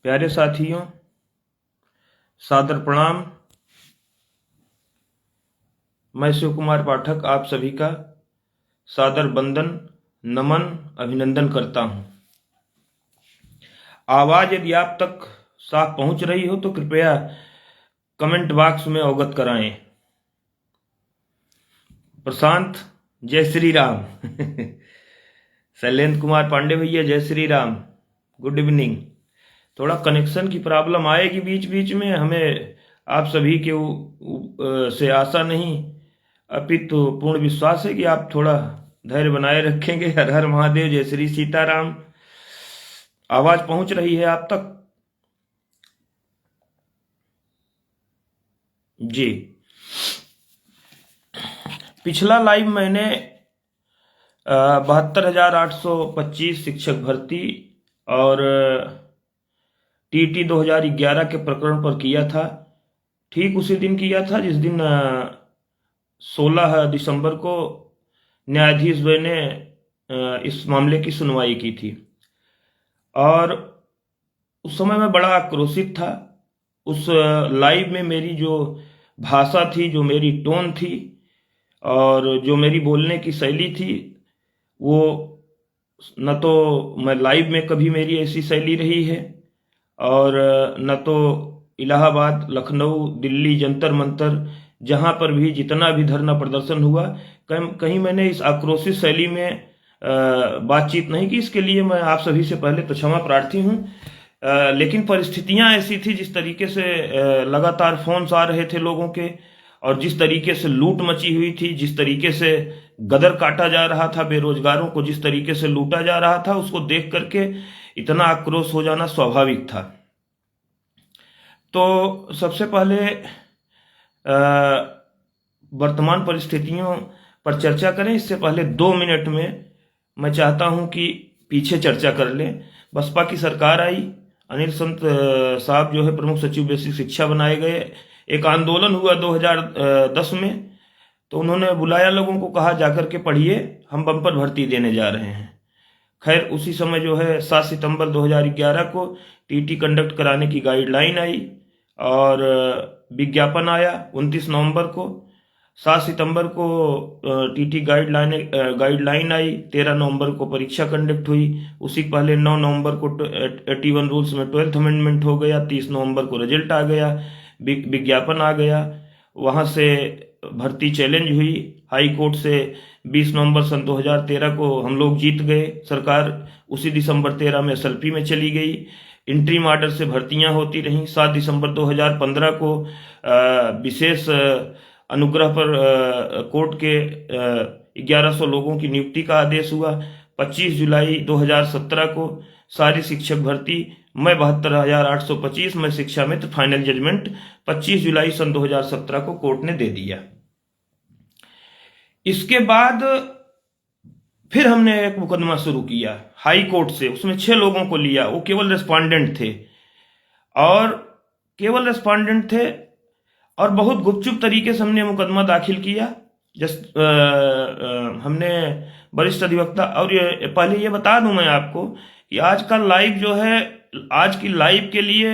प्यारे साथियों, सादर प्रणाम। मैं शिव कुमार पाठक आप सभी का सादर वंदन, नमन, अभिनंदन करता हूं। आवाज यदि आप तक साफ पहुंच रही हो तो कृपया कमेंट बॉक्स में अवगत कराएं। प्रशांत, जय श्री राम। शैलेंद्र कुमार पांडे भैया, जय श्री राम, गुड इवनिंग। थोड़ा कनेक्शन की प्रॉब्लम आएगी बीच बीच में, हमें आप सभी के से आशा नहीं अपितु पूर्ण विश्वास है कि आप थोड़ा धैर्य बनाए रखेंगे। हर हर महादेव, जय श्री सीताराम। आवाज पहुंच रही है आप तक? जी। पिछला लाइव मैंने 72,825 शिक्षक भर्ती और टीटी 2011 के प्रकरण पर किया था। ठीक उसी दिन किया था जिस दिन 16 दिसंबर को न्यायाधीश द्वय ने इस मामले की सुनवाई की थी। और उस समय मैं बड़ा आक्रोशित था। उस लाइव में मेरी जो भाषा थी, जो मेरी टोन थी और जो मेरी बोलने की शैली थी, वो न तो मैं लाइव में कभी मेरी ऐसी शैली रही है और न तो इलाहाबाद, लखनऊ, दिल्ली, जंतर मंतर, जहां पर भी जितना भी धरना प्रदर्शन हुआ, कहीं मैंने इस आक्रोशित शैली में बातचीत नहीं की। इसके लिए मैं आप सभी से पहले तो क्षमा प्रार्थी हूं। लेकिन परिस्थितियां ऐसी थी, जिस तरीके से लगातार फोन्स आ रहे थे लोगों के और जिस तरीके से लूट मची हुई थी, जिस तरीके से गदर काटा जा रहा था, बेरोजगारों को जिस तरीके से लूटा जा रहा था, उसको देख करके इतना आक्रोश हो जाना स्वाभाविक था। तो सबसे पहले वर्तमान परिस्थितियों पर चर्चा करें। इससे पहले 2 मिनट में मैं चाहता हूं कि पीछे चर्चा कर लें। बसपा की सरकार आई, अनिल संत साहब जो है प्रमुख सचिव बेसिक शिक्षा बनाए गए। एक आंदोलन हुआ 2010 में, तो उन्होंने बुलाया लोगों को, कहा जाकर के पढ़िए, हम बम्पर भर्ती देने जा रहे हैं। खैर उसी समय जो है 7 सितंबर 2011 को टीटी कंडक्ट कराने की गाइडलाइन आई और विज्ञापन आया 29 नवंबर को। 7 सितंबर को टीटी गाइडलाइन आई, 13 नवंबर को परीक्षा कंडक्ट हुई। उसी पहले 9 नवंबर को 81 रूल्स में 12th अमेंडमेंट हो गया। 30 नवंबर को रिजल्ट आ गया, विज्ञापन आ गया। वहां से भर्ती चैलेंज हुई हाई कोर्ट से। 20 नवंबर सन 2013 को हम लोग जीत गए। सरकार उसी दिसंबर 13 में एसएलपी में चली गई। इंट्रीम ऑर्डर से भर्तियां होती रहीं। 7 दिसंबर 2015 को विशेष अनुग्रह पर कोर्ट के 1100 लोगों की नियुक्ति का आदेश हुआ। 25 जुलाई 2017 को सारी शिक्षक भर्ती, मैं 72,825 में शिक्षा मित्र, फाइनल जजमेंट 25 जुलाई सन 2017 को कोर्ट ने दे दिया। इसके बाद फिर हमने एक मुकदमा शुरू किया हाई कोर्ट से। उसमें 6 लोगों को लिया, वो केवल रेस्पोंडेंट थे और बहुत गुपचुप तरीके से हमने मुकदमा दाखिल किया। हमने वरिष्ठ अधिवक्ता, और पहले ये बता दूं मैं आपको कि आज का लाइव जो है, आज की लाइव के लिए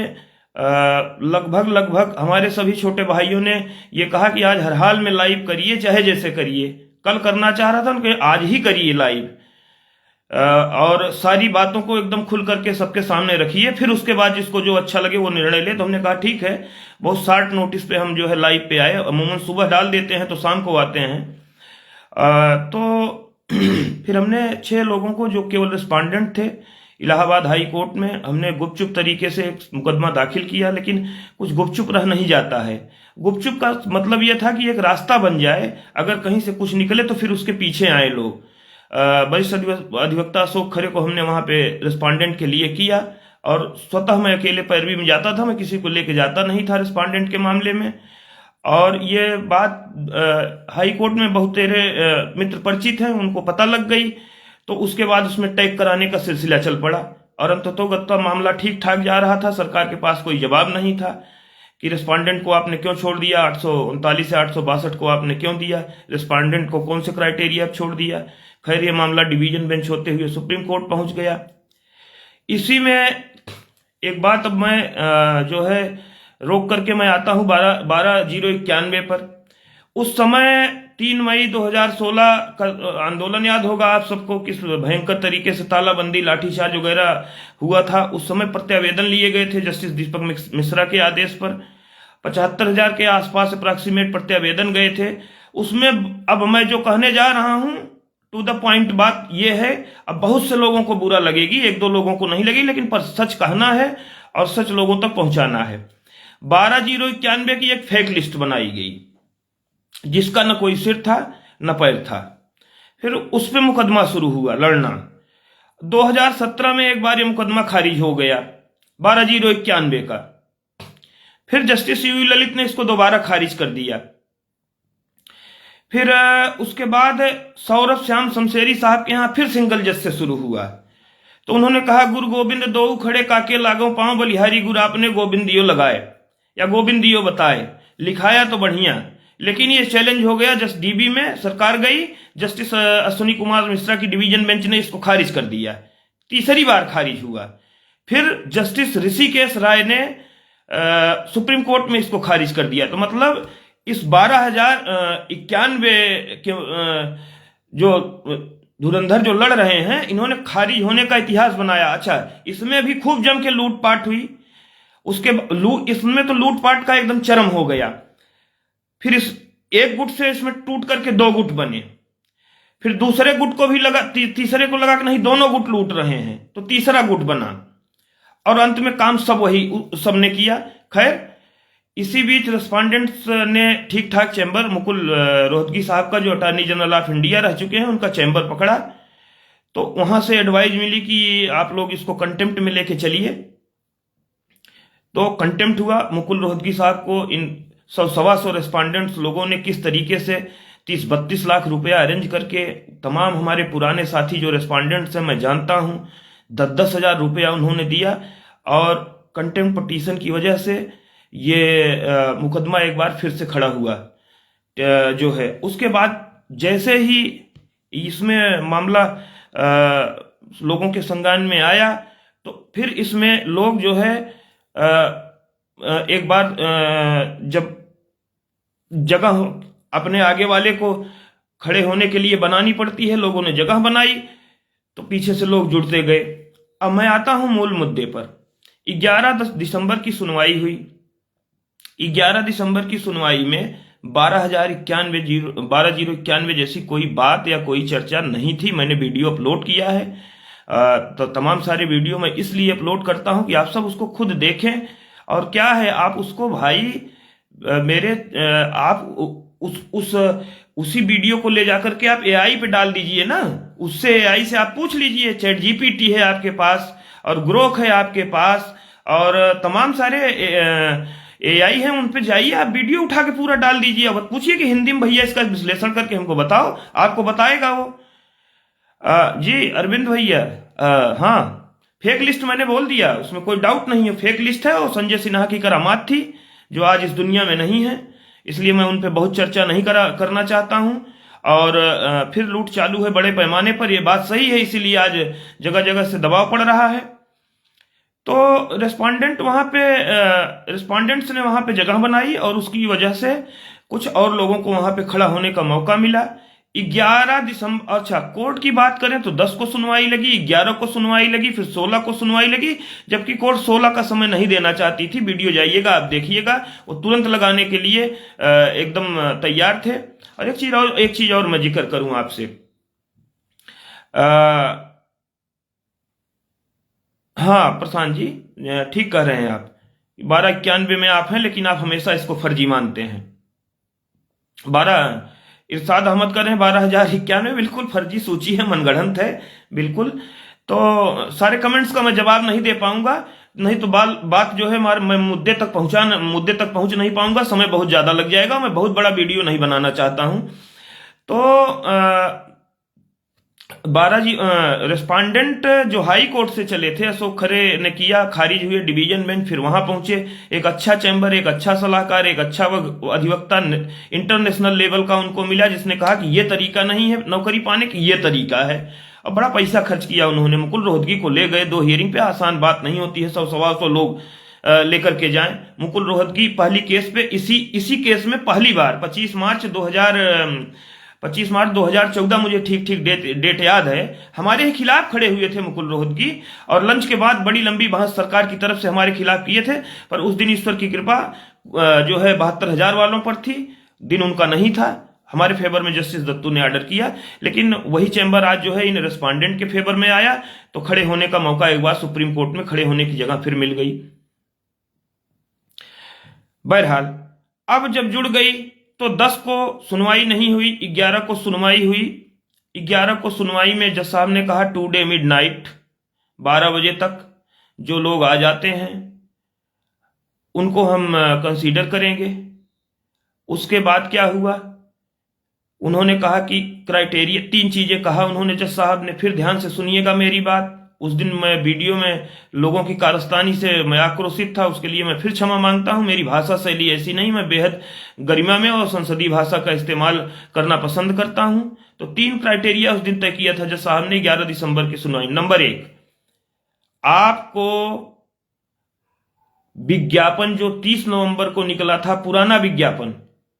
लगभग हमारे सभी छोटे भाइयों ने ये कहा कि आज हर हाल में लाइव करिए, चाहे जैसे करिए। कल करना चाह रहा था उनके, आज ही करिए लाइव और सारी बातों को एकदम खुल करके सबके सामने रखिए, फिर उसके बाद जिसको जो अच्छा लगे वो निर्णय ले। तो हमने कहा ठीक है। बहुत शार्ट नोटिस पे हम जो है लाइव पे आए। अमूमन सुबह डाल देते हैं तो शाम को आते हैं। तो फिर हमने 6 लोगों को, जो केवल रिस्पॉन्डेंट थे, इलाहाबाद हाई कोर्ट में हमने गुपचुप तरीके से मुकदमा दाखिल किया। लेकिन कुछ गुपचुप रह नहीं जाता है। गुपचुप का मतलब यह था कि एक रास्ता बन जाए, अगर कहीं से कुछ निकले तो फिर उसके पीछे आए लोग। वरिष्ठ अधिवक्ता अशोक खरे को हमने वहां पे रिस्पॉन्डेंट के लिए किया और स्वतः मैं अकेले पैरवी में जाता था, मैं किसी को लेके जाता नहीं था रिस्पॉन्डेंट के मामले में। और ये बात हाई कोर्ट में बहुत तेरे मित्र परिचित हैं, उनको पता लग गई। तो उसके बाद उसमें टैग कराने का सिलसिला चल पड़ा और अंततोगत्वा मामला ठीक ठाक जा रहा था। सरकार के पास कोई जवाब नहीं था कि रिस्पॉन्डेंट को आपने क्यों छोड़ दिया, 839 से 862 को आपने क्यों दिया, रिस्पॉन्डेंट को कौन से क्राइटेरिया छोड़ दिया। खैर ये मामला डिवीजन बेंच होते हुए सुप्रीम कोर्ट पहुंच गया। इसी में एक बात अब मैं जो है रोक करके मैं आता हूँ 12/091 पर। उस समय 3 मई 2016 का आंदोलन याद होगा आप सबको, किस भयंकर तरीके से तालाबंदी, लाठीचार्ज वगैरह हुआ था। उस समय प्रत्यावेदन लिए गए थे जस्टिस दीपक मिश्रा के आदेश पर। 75,000 के आसपास अप्रॉक्सीमेट प्रत्यावेदन गए थे उसमें। अब मैं जो कहने जा रहा हूं टू द पॉइंट बात यह है, अब बहुत से लोगों को बुरा लगेगी, एक दो लोगों को नहीं लगेगी, लेकिन पर सच कहना है और सच लोगों तक पहुंचाना है। 12/091 की एक फेक लिस्ट बनाई गई जिसका न कोई सिर था न पैर था। फिर उस पर मुकदमा शुरू हुआ लड़ना। 2017 में एक बार ये मुकदमा खारिज हो गया 12/091 का। फिर जस्टिस यूयू ललित ने इसको दोबारा खारिज कर दिया। फिर उसके बाद सौरभ श्याम शमशेरी साहब के यहां फिर सिंगल जज से शुरू हुआ। तो उन्होंने कहा गुरु गोविंद दो खड़े काके लागो पांव बलिहारी गुरु आपने गोविंदियो लगाए या गोविंदियो बताए, लिखाया तो बढ़िया, लेकिन ये चैलेंज हो गया। जस्ट डीबी में सरकार गई, जस्टिस अश्विनी कुमार मिश्रा की डिवीजन बेंच ने इसको खारिज कर दिया। तीसरी बार खारिज हुआ। फिर जस्टिस ऋषिकेश राय ने सुप्रीम कोर्ट में इसको खारिज कर दिया। तो मतलब इस 12/091 के जो धुरंधर जो लड़ रहे हैं, इन्होंने खारिज होने का इतिहास बनाया। अच्छा, इसमें भी खूब जम के लूटपाट हुई। इसमें तो लूटपाट का एकदम चरम हो गया। फिर इस एक गुट से इसमें टूट करके दो गुट बने। फिर दूसरे गुट को भी लगा, तीसरे को लगा कि नहीं दोनों गुट लूट रहे हैं, तो तीसरा गुट बना और अंत में काम सबने किया। खैर, इसी बीच रेस्पोंडेंट्स ने ठीक ठाक चैम्बर, मुकुल रोहतगी साहब का जो अटॉर्नी जनरल ऑफ इंडिया रह चुके हैं, उनका चैम्बर पकड़ा। तो वहां से एडवाइज मिली कि आप लोग इसको कंटेम्प्ट में लेके चलिए। तो कंटेम्प्ट हुआ। मुकुल रोहतगी साहब को इन 100-125 रेस्पोंडेंट्स लोगों ने किस तरीके से 30-32 लाख रुपया अरेंज करके, तमाम हमारे पुराने साथी जो रेस्पोंडेंट्स हैं मैं जानता हूं, 10-10 हजार रुपया उन्होंने दिया। और कंटेम्प्ट पिटीशन की वजह से ये मुकदमा एक बार फिर से खड़ा हुआ जो है। उसके बाद जैसे ही इसमें मामला लोगों के संज्ञान में आया, तो फिर इसमें लोग जो है एक बार जब जगह अपने आगे वाले को खड़े होने के लिए बनानी पड़ती है, लोगों ने जगह बनाई तो पीछे से लोग जुड़ते गए। अब मैं आता हूं मूल मुद्दे पर। 11 दिसंबर की सुनवाई हुई। 11 दिसंबर की सुनवाई में 12/091 जैसी कोई बात या कोई चर्चा नहीं थी। मैंने वीडियो अपलोड किया है। तो तमाम सारे वीडियो मैं इसलिए अपलोड करता हूं कि आप सब उसको खुद देखें। और क्या है, आप उसको भाई मेरे आप उसी वीडियो को ले जाकर के आप एआई पे डाल दीजिए ना। उससे एआई से आप पूछ लीजिए। चैट जीपीटी है आपके पास और ग्रोक है आपके पास और तमाम सारे एआई हैं, उन पे जाइए, आप वीडियो उठा के पूरा डाल दीजिए। अब पूछिए कि हिंदी में भैया इसका विश्लेषण करके हमको बताओ, आपको बताएगा वो। जी अरविंद भैया, हाँ, फेक लिस्ट मैंने बोल दिया, उसमें कोई डाउट नहीं है, फेक लिस्ट है। और संजय सिन्हा की करामात थी जो आज इस दुनिया में नहीं है, इसलिए मैं उन पे बहुत चर्चा नहीं करना चाहता हूं। और फिर लूट चालू है बड़े पैमाने पर, यह बात सही है, इसीलिए आज जगह जगह से दबाव पड़ रहा है। तो रेस्पोंडेंट्स ने वहां पे जगह बनाई और उसकी वजह से कुछ और लोगों को वहां पे खड़ा होने का मौका मिला। 11 दिसंबर, अच्छा कोर्ट की बात करें तो 10 को सुनवाई लगी, 11 को सुनवाई लगी, फिर 16 को सुनवाई लगी, जबकि कोर्ट 16 का समय नहीं देना चाहती थी। वीडियो जाइएगा आप देखिएगा, वो तुरंत लगाने के लिए एकदम तैयार थे। और एक चीज और मैं जिक्र करूं आपसे। हाँ प्रशांत जी, ठीक कह रहे हैं आप, 1291 में आप हैं, लेकिन आप हमेशा इसको फर्जी मानते हैं। इरशाद अहमद कर रहे हैं 12,091 बिल्कुल फर्जी सूची है, मनगढ़ंत है बिल्कुल। तो सारे कमेंट्स का मैं जवाब नहीं दे पाऊंगा, नहीं तो बात जो है मैं मुद्दे तक पहुंच नहीं पाऊंगा, समय बहुत ज्यादा लग जाएगा। मैं बहुत बड़ा वीडियो नहीं बनाना चाहता हूं। तो 12 रेस्पोंडेंट जो हाई कोर्ट से चले थे, अशोक खरे ने किया, खारिज हुए डिवीजन बेंच, फिर वहां पहुंचे। एक अच्छा चैम्बर, एक अच्छा सलाहकार, एक अच्छा अधिवक्ता इंटरनेशनल लेवल का उनको मिला, जिसने कहा कि ये तरीका नहीं है नौकरी पाने की, ये तरीका है। और बड़ा पैसा खर्च किया उन्होंने। मुकुल रोहतगी को ले गए 2 हियरिंग पे, आसान बात नहीं होती है 100-125 लोग लेकर के जाएं। मुकुल रोहतगी पहली केस पे इसी केस में पहली बार 25 मार्च 2014, मुझे ठीक डेट याद है, हमारे ही खिलाफ खड़े हुए थे मुकुल रोहतगी, और लंच के बाद बड़ी लंबी बहस सरकार की तरफ से हमारे खिलाफ किए थे। पर उस दिन ईश्वर की कृपा जो है 72,000 वालों पर थी, दिन उनका नहीं था। हमारे फेवर में जस्टिस दत्तू ने ऑर्डर किया, लेकिन वही चैम्बर आज जो है इन रेस्पोंडेंट के फेवर में आया, तो खड़े होने का मौका एक बार सुप्रीम कोर्ट में खड़े होने की जगह फिर मिल गई। बहरहाल अब जब जुड़ गई तो 10 को सुनवाई नहीं हुई, 11 को सुनवाई हुई। 11 को सुनवाई में जज साहब ने कहा 2 डे मिडनाइट, 12 बजे तक जो लोग आ जाते हैं उनको हम कंसीडर करेंगे। उसके बाद क्या हुआ, उन्होंने कहा कि क्राइटेरिया, 3 चीजें कहा उन्होंने जज साहब ने। फिर ध्यान से सुनिएगा मेरी बात। उस दिन मैं वीडियो में लोगों की कारस्तानी से मैं आक्रोशित था, उसके लिए मैं फिर क्षमा मांगता हूं। मेरी भाषा शैली ऐसी नहीं, मैं बेहद गरिमा में और संसदीय भाषा का इस्तेमाल करना पसंद करता हूं। तो 3 क्राइटेरिया उस दिन तय किया था जज साहब ने 11 दिसंबर की सुनवाई। नंबर 1, आपको विज्ञापन जो 30 नवंबर को निकला था, पुराना विज्ञापन,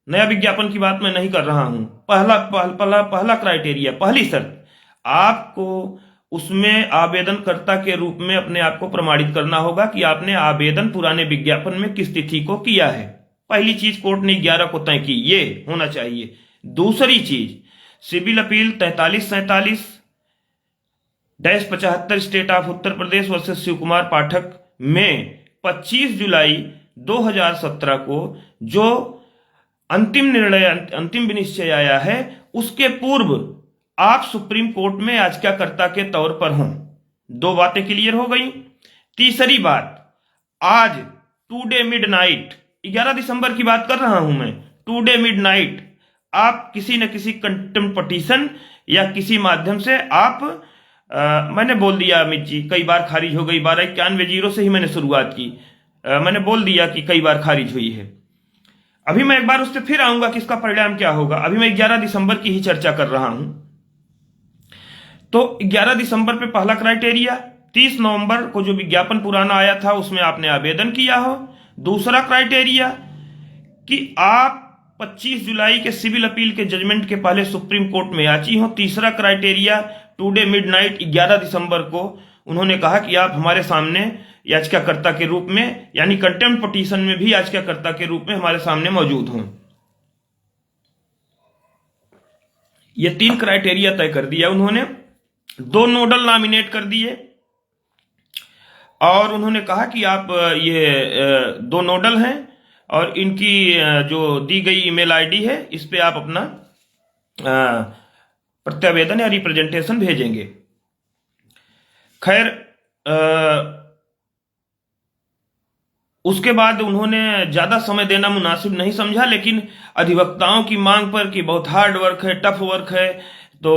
नया विज्ञापन की बात मैं नहीं कर रहा हूं, पहला क्राइटेरिया, पहली शर्त, आपको उसमें आवेदनकर्ता के रूप में अपने आप को प्रमाणित करना होगा कि आपने आवेदन पुराने विज्ञापन में किस तिथि को किया है। पहली चीज कोर्ट ने 11 को तय की, ये होना चाहिए। दूसरी चीज, civil appeal 43-47-75 state of Uttar Pradesh versus Shiv Kumar Pathak में 25 जुलाई 2017 को जो अंतिम विनिश्चय आया है, उसके पूर्व आप सुप्रीम कोर्ट में याचिकाकर्ता के तौर पर हों। 2 बातें क्लियर हो गई। तीसरी बात, आज 2 डे मिडनाइट, 11 दिसंबर की बात कर रहा हूं मैं, 2 डे मिडनाइट आप किसी न किसी कंटेम्प्ट पिटीशन या किसी माध्यम से आप मैंने बोल दिया अमित जी, कई बार खारिज हो गई, 1291 से ही मैंने शुरुआत की। मैंने बोल दिया कि कई बार खारिज हुई है। अभी मैं एक बार उस पर फिर आऊंगा कि इसका परिणाम क्या होगा। अभी मैं 11 दिसंबर की ही चर्चा कर रहा हूं। तो 11 दिसंबर पे पहला क्राइटेरिया, 30 नवंबर को जो विज्ञापन पुराना आया था उसमें आपने आवेदन किया हो। दूसरा क्राइटेरिया कि आप 25 जुलाई के सिविल अपील के जजमेंट के पहले सुप्रीम कोर्ट में याची हो। तीसरा क्राइटेरिया 2 डे मिडनाइट 11 दिसंबर को उन्होंने कहा कि आप हमारे सामने याचिकाकर्ता के रूप में, यानी कंटेम्प्ट पिटीशन में भी याचिकाकर्ता के रूप में हमारे सामने मौजूद हों। ये 3 क्राइटेरिया तय कर दिया उन्होंने। 2 नोडल नॉमिनेट कर दिए और उन्होंने कहा कि आप ये 2 नोडल हैं और इनकी जो दी गई ईमेल आईडी है इस पे आप अपना प्रत्यावेदन या रिप्रेजेंटेशन भेजेंगे। खैर उसके बाद उन्होंने ज्यादा समय देना मुनासिब नहीं समझा, लेकिन अधिवक्ताओं की मांग पर कि बहुत हार्ड वर्क है, टफ वर्क है, तो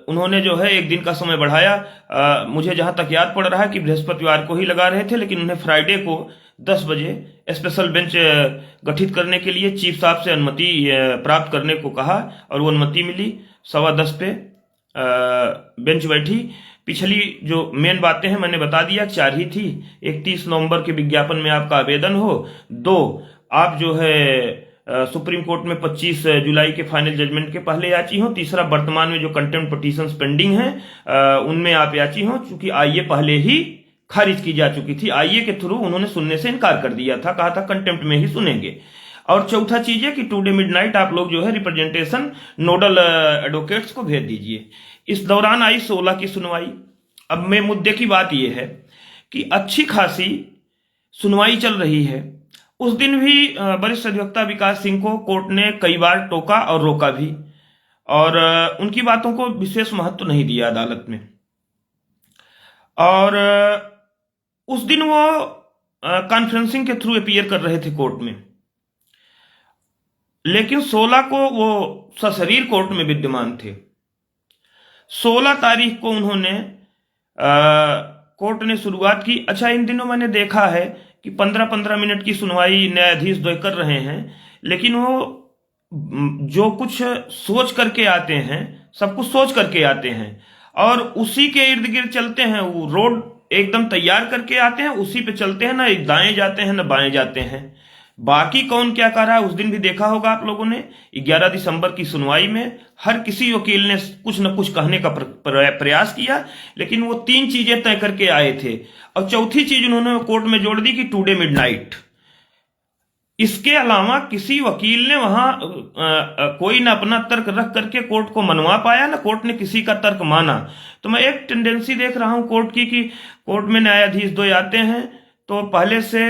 उन्होंने जो है 1 दिन का समय बढ़ाया। मुझे जहां तक याद पड़ रहा है कि बृहस्पतिवार को ही लगा रहे थे, लेकिन उन्हें फ्राइडे को 10 बजे स्पेशल बेंच गठित करने के लिए चीफ साहब से अनुमति प्राप्त करने को कहा और वो अनुमति मिली। 10:15 पे बेंच बैठी। पिछली जो मेन बातें हैं मैंने बता दिया, 4 ही थी। 31 नवंबर के विज्ञापन में आपका आवेदन हो। 2, आप जो है सुप्रीम कोर्ट में 25 जुलाई के फाइनल जजमेंट के पहले याची हो। तीसरा, वर्तमान में जो कंटेम्प्ट पिटीशंस पेंडिंग हैं उनमें आप याची हो, चूंकि आईए पहले ही खारिज की जा चुकी थी। आईए के थ्रू उन्होंने सुनने से इनकार कर दिया था, कहा था कंटेम्प्ट में ही सुनेंगे। और चौथा चीज है कि 2 डे मिडनाइट आप लोग जो है रिप्रेजेंटेशन नोडल एडवोकेट्स को भेज दीजिए। इस दौरान आई 16 की सुनवाई। अब मैं मुद्दे की बात यह है कि अच्छी खासी सुनवाई चल रही है। उस दिन भी वरिष्ठ अधिवक्ता विकास सिंह को कोर्ट ने कई बार टोका और रोका भी, और उनकी बातों को विशेष महत्व नहीं दिया अदालत में। और उस दिन वो कॉन्फ्रेंसिंग के थ्रू अपीयर कर रहे थे कोर्ट में, लेकिन 16 को वो सशरीर कोर्ट में विद्यमान थे। 16 तारीख को उन्होंने कोर्ट ने शुरुआत की। अच्छा, इन दिनों मैंने देखा है कि 15-15 मिनट की सुनवाई न्यायाधीश द्वय कर रहे हैं, लेकिन वो जो कुछ सोच करके आते हैं सब कुछ सोच करके आते हैं और उसी के इर्द गिर्द चलते हैं। वो रोड एकदम तैयार करके आते हैं, उसी पे चलते हैं, ना दाएं जाते हैं ना बाएं जाते हैं। बाकी कौन क्या कर रहा है उस दिन भी देखा होगा आप लोगों ने। 11 दिसंबर की सुनवाई में हर किसी वकील ने कुछ न कुछ कहने का प्रयास किया, लेकिन वो 3 चीजें तय करके आए थे और चौथी चीज उन्होंने कोर्ट में जोड़ दी कि टुडे मिडनाइट। इसके अलावा किसी वकील ने वहां कोई ना अपना तर्क रख करके कोर्ट को मनवा पाया, ना कोर्ट ने किसी का तर्क माना। तो मैं एक टेंडेंसी देख रहा हूं कोर्ट की कि कोर्ट में न्यायाधीश 2 आते हैं तो पहले से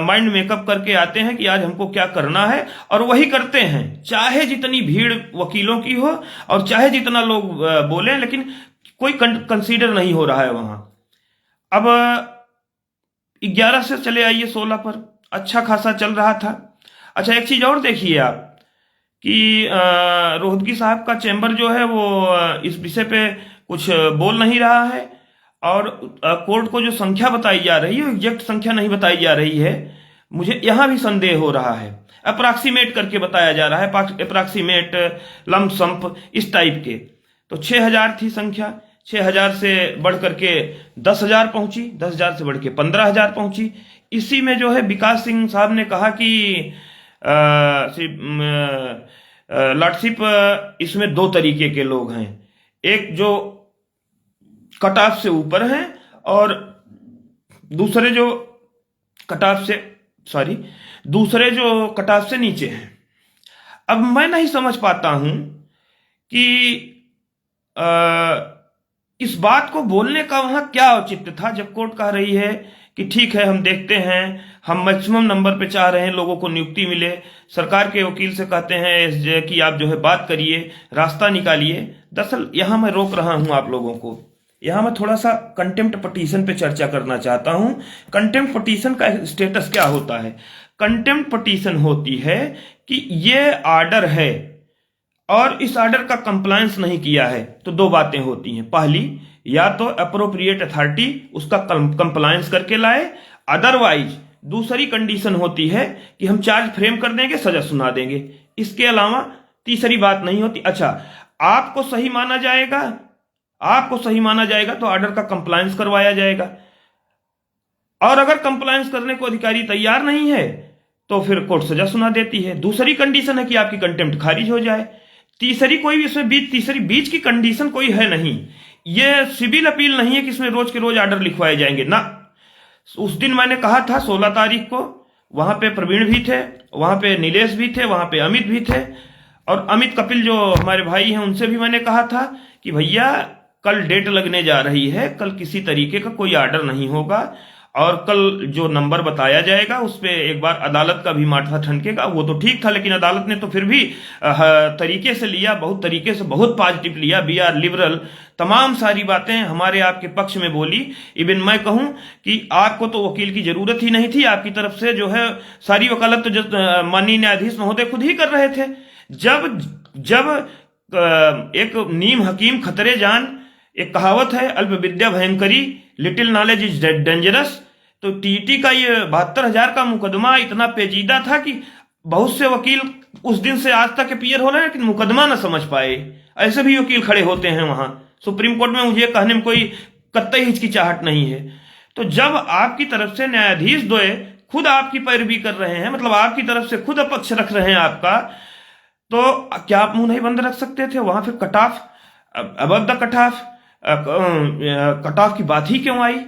माइंड मेकअप करके आते हैं कि आज हमको क्या करना है, और वही करते हैं, चाहे जितनी भीड़ वकीलों की हो और चाहे जितना लोग बोले, लेकिन कोई कंसीडर नहीं हो रहा है वहां। अब 11 से चले आइए 16 पर, अच्छा खासा चल रहा था। अच्छा, एक चीज और देखिए आप कि रोहतगी साहब का चैम्बर जो है वो इस विषय पे कुछ बोल नहीं रहा है, और कोर्ट को जो संख्या बताई जा रही है एग्जैक्ट संख्या नहीं बताई जा रही है। मुझे यहां भी संदेह हो रहा है, अप्रॉक्सीमेट करके बताया जा रहा है, अप्रॉक्सीमेट, लमसम्प, इस टाइप के। तो 6000 थी संख्या, 6000 से बढ़ करके 10,000 पहुंची, 10,000 से बढ़ के 15,000 पहुंची। इसी में जो है विकास सिंह साहब ने कहा कि लॉर्डशिप इसमें 2 तरीके के लोग हैं, एक जो कट ऑफ से ऊपर हैं और दूसरे जो कट ऑफ से नीचे हैं। अब मैं नहीं समझ पाता हूं कि इस बात को बोलने का वहां क्या औचित्य था, जब कोर्ट कह रही है कि ठीक है हम देखते हैं, हम मैक्सिमम नंबर पे चाह रहे हैं लोगों को नियुक्ति मिले। सरकार के वकील से कहते हैं कि आप जो है बात करिए, रास्ता निकालिए। दरअसल यहां मैं रोक रहा हूं आप लोगों को, यहां मैं थोड़ा सा कंटेम्प्ट पिटीशन पे चर्चा करना चाहता हूं। कंटेम्प्ट पिटीशन का स्टेटस क्या होता है? कंटेम्प्ट पिटीशन होती है कि ये आर्डर है और इस आर्डर का कंप्लायंस नहीं किया है, तो 2 बातें होती हैं। पहली, या तो अप्रोप्रिएट अथॉरिटी उसका कंप्लायंस करके लाए, अदरवाइज दूसरी कंडीशन होती है कि हम चार्ज फ्रेम कर देंगे, सजा सुना देंगे। इसके अलावा तीसरी बात नहीं होती। अच्छा, आपको सही माना जाएगा तो आर्डर का कंप्लायंस करवाया जाएगा, और अगर कंप्लायंस करने को अधिकारी तैयार नहीं है तो फिर कोर्ट सजा सुना देती है। दूसरी कंडीशन है कि आपकी कंटेम्प्ट खारिज हो जाए। तीसरी कोई इसमें बीच की कंडीशन कोई है नहीं। ये सिविल अपील नहीं है कि इसमें रोज के रोज आर्डर लिखवाए जाएंगे ना। उस दिन मैंने कहा था 16 तारीख को, वहां पे प्रवीण भी थे, वहां पे नीलेश भी थे, वहां पे अमित भी थे, और अमित कपिल जो हमारे भाई हैं उनसे भी मैंने कहा था कि भैया कल डेट लगने जा रही है, कल किसी तरीके का कोई आर्डर नहीं होगा, और कल जो नंबर बताया जाएगा उस पर एक बार अदालत का भी माथा ठनकेगा। वो तो ठीक था, लेकिन अदालत ने तो फिर भी तरीके से लिया, बहुत तरीके से, बहुत पॉजिटिव लिया। बी आर लिबरल, तमाम सारी बातें हमारे आपके पक्ष में बोली। इवन मैं कहूं कि आपको तो वकील की जरूरत ही नहीं थी, आपकी तरफ से जो है सारी वकालत तो माननीय न्यायाधीश महोदय खुद ही कर रहे थे। जब एक नीम हकीम खतरे जान, एक कहावत है, अल्प विद्या भयंकरी, लिटिल नॉलेज इज डेंजरस। तो टीटी का ये 72,000 का मुकदमा इतना पेचीदा था कि बहुत से वकील उस दिन से आज तक अपीयर हो रहे हैं, लेकिन मुकदमा ना समझ पाए। ऐसे भी वकील खड़े होते हैं वहां सुप्रीम कोर्ट में, मुझे कहने में कोई कतई हिचकिचाहट नहीं है। तो जब आपकी तरफ से न्यायाधीश 2 खुद आपकी पैरवी कर रहे हैं, मतलब आपकी तरफ से खुद अपक्ष रख रहे हैं आपका, तो क्या आप मुंह नहीं बंद रख सकते थे? वहां फिर cut off, above the cut off की बात ही क्यों आई?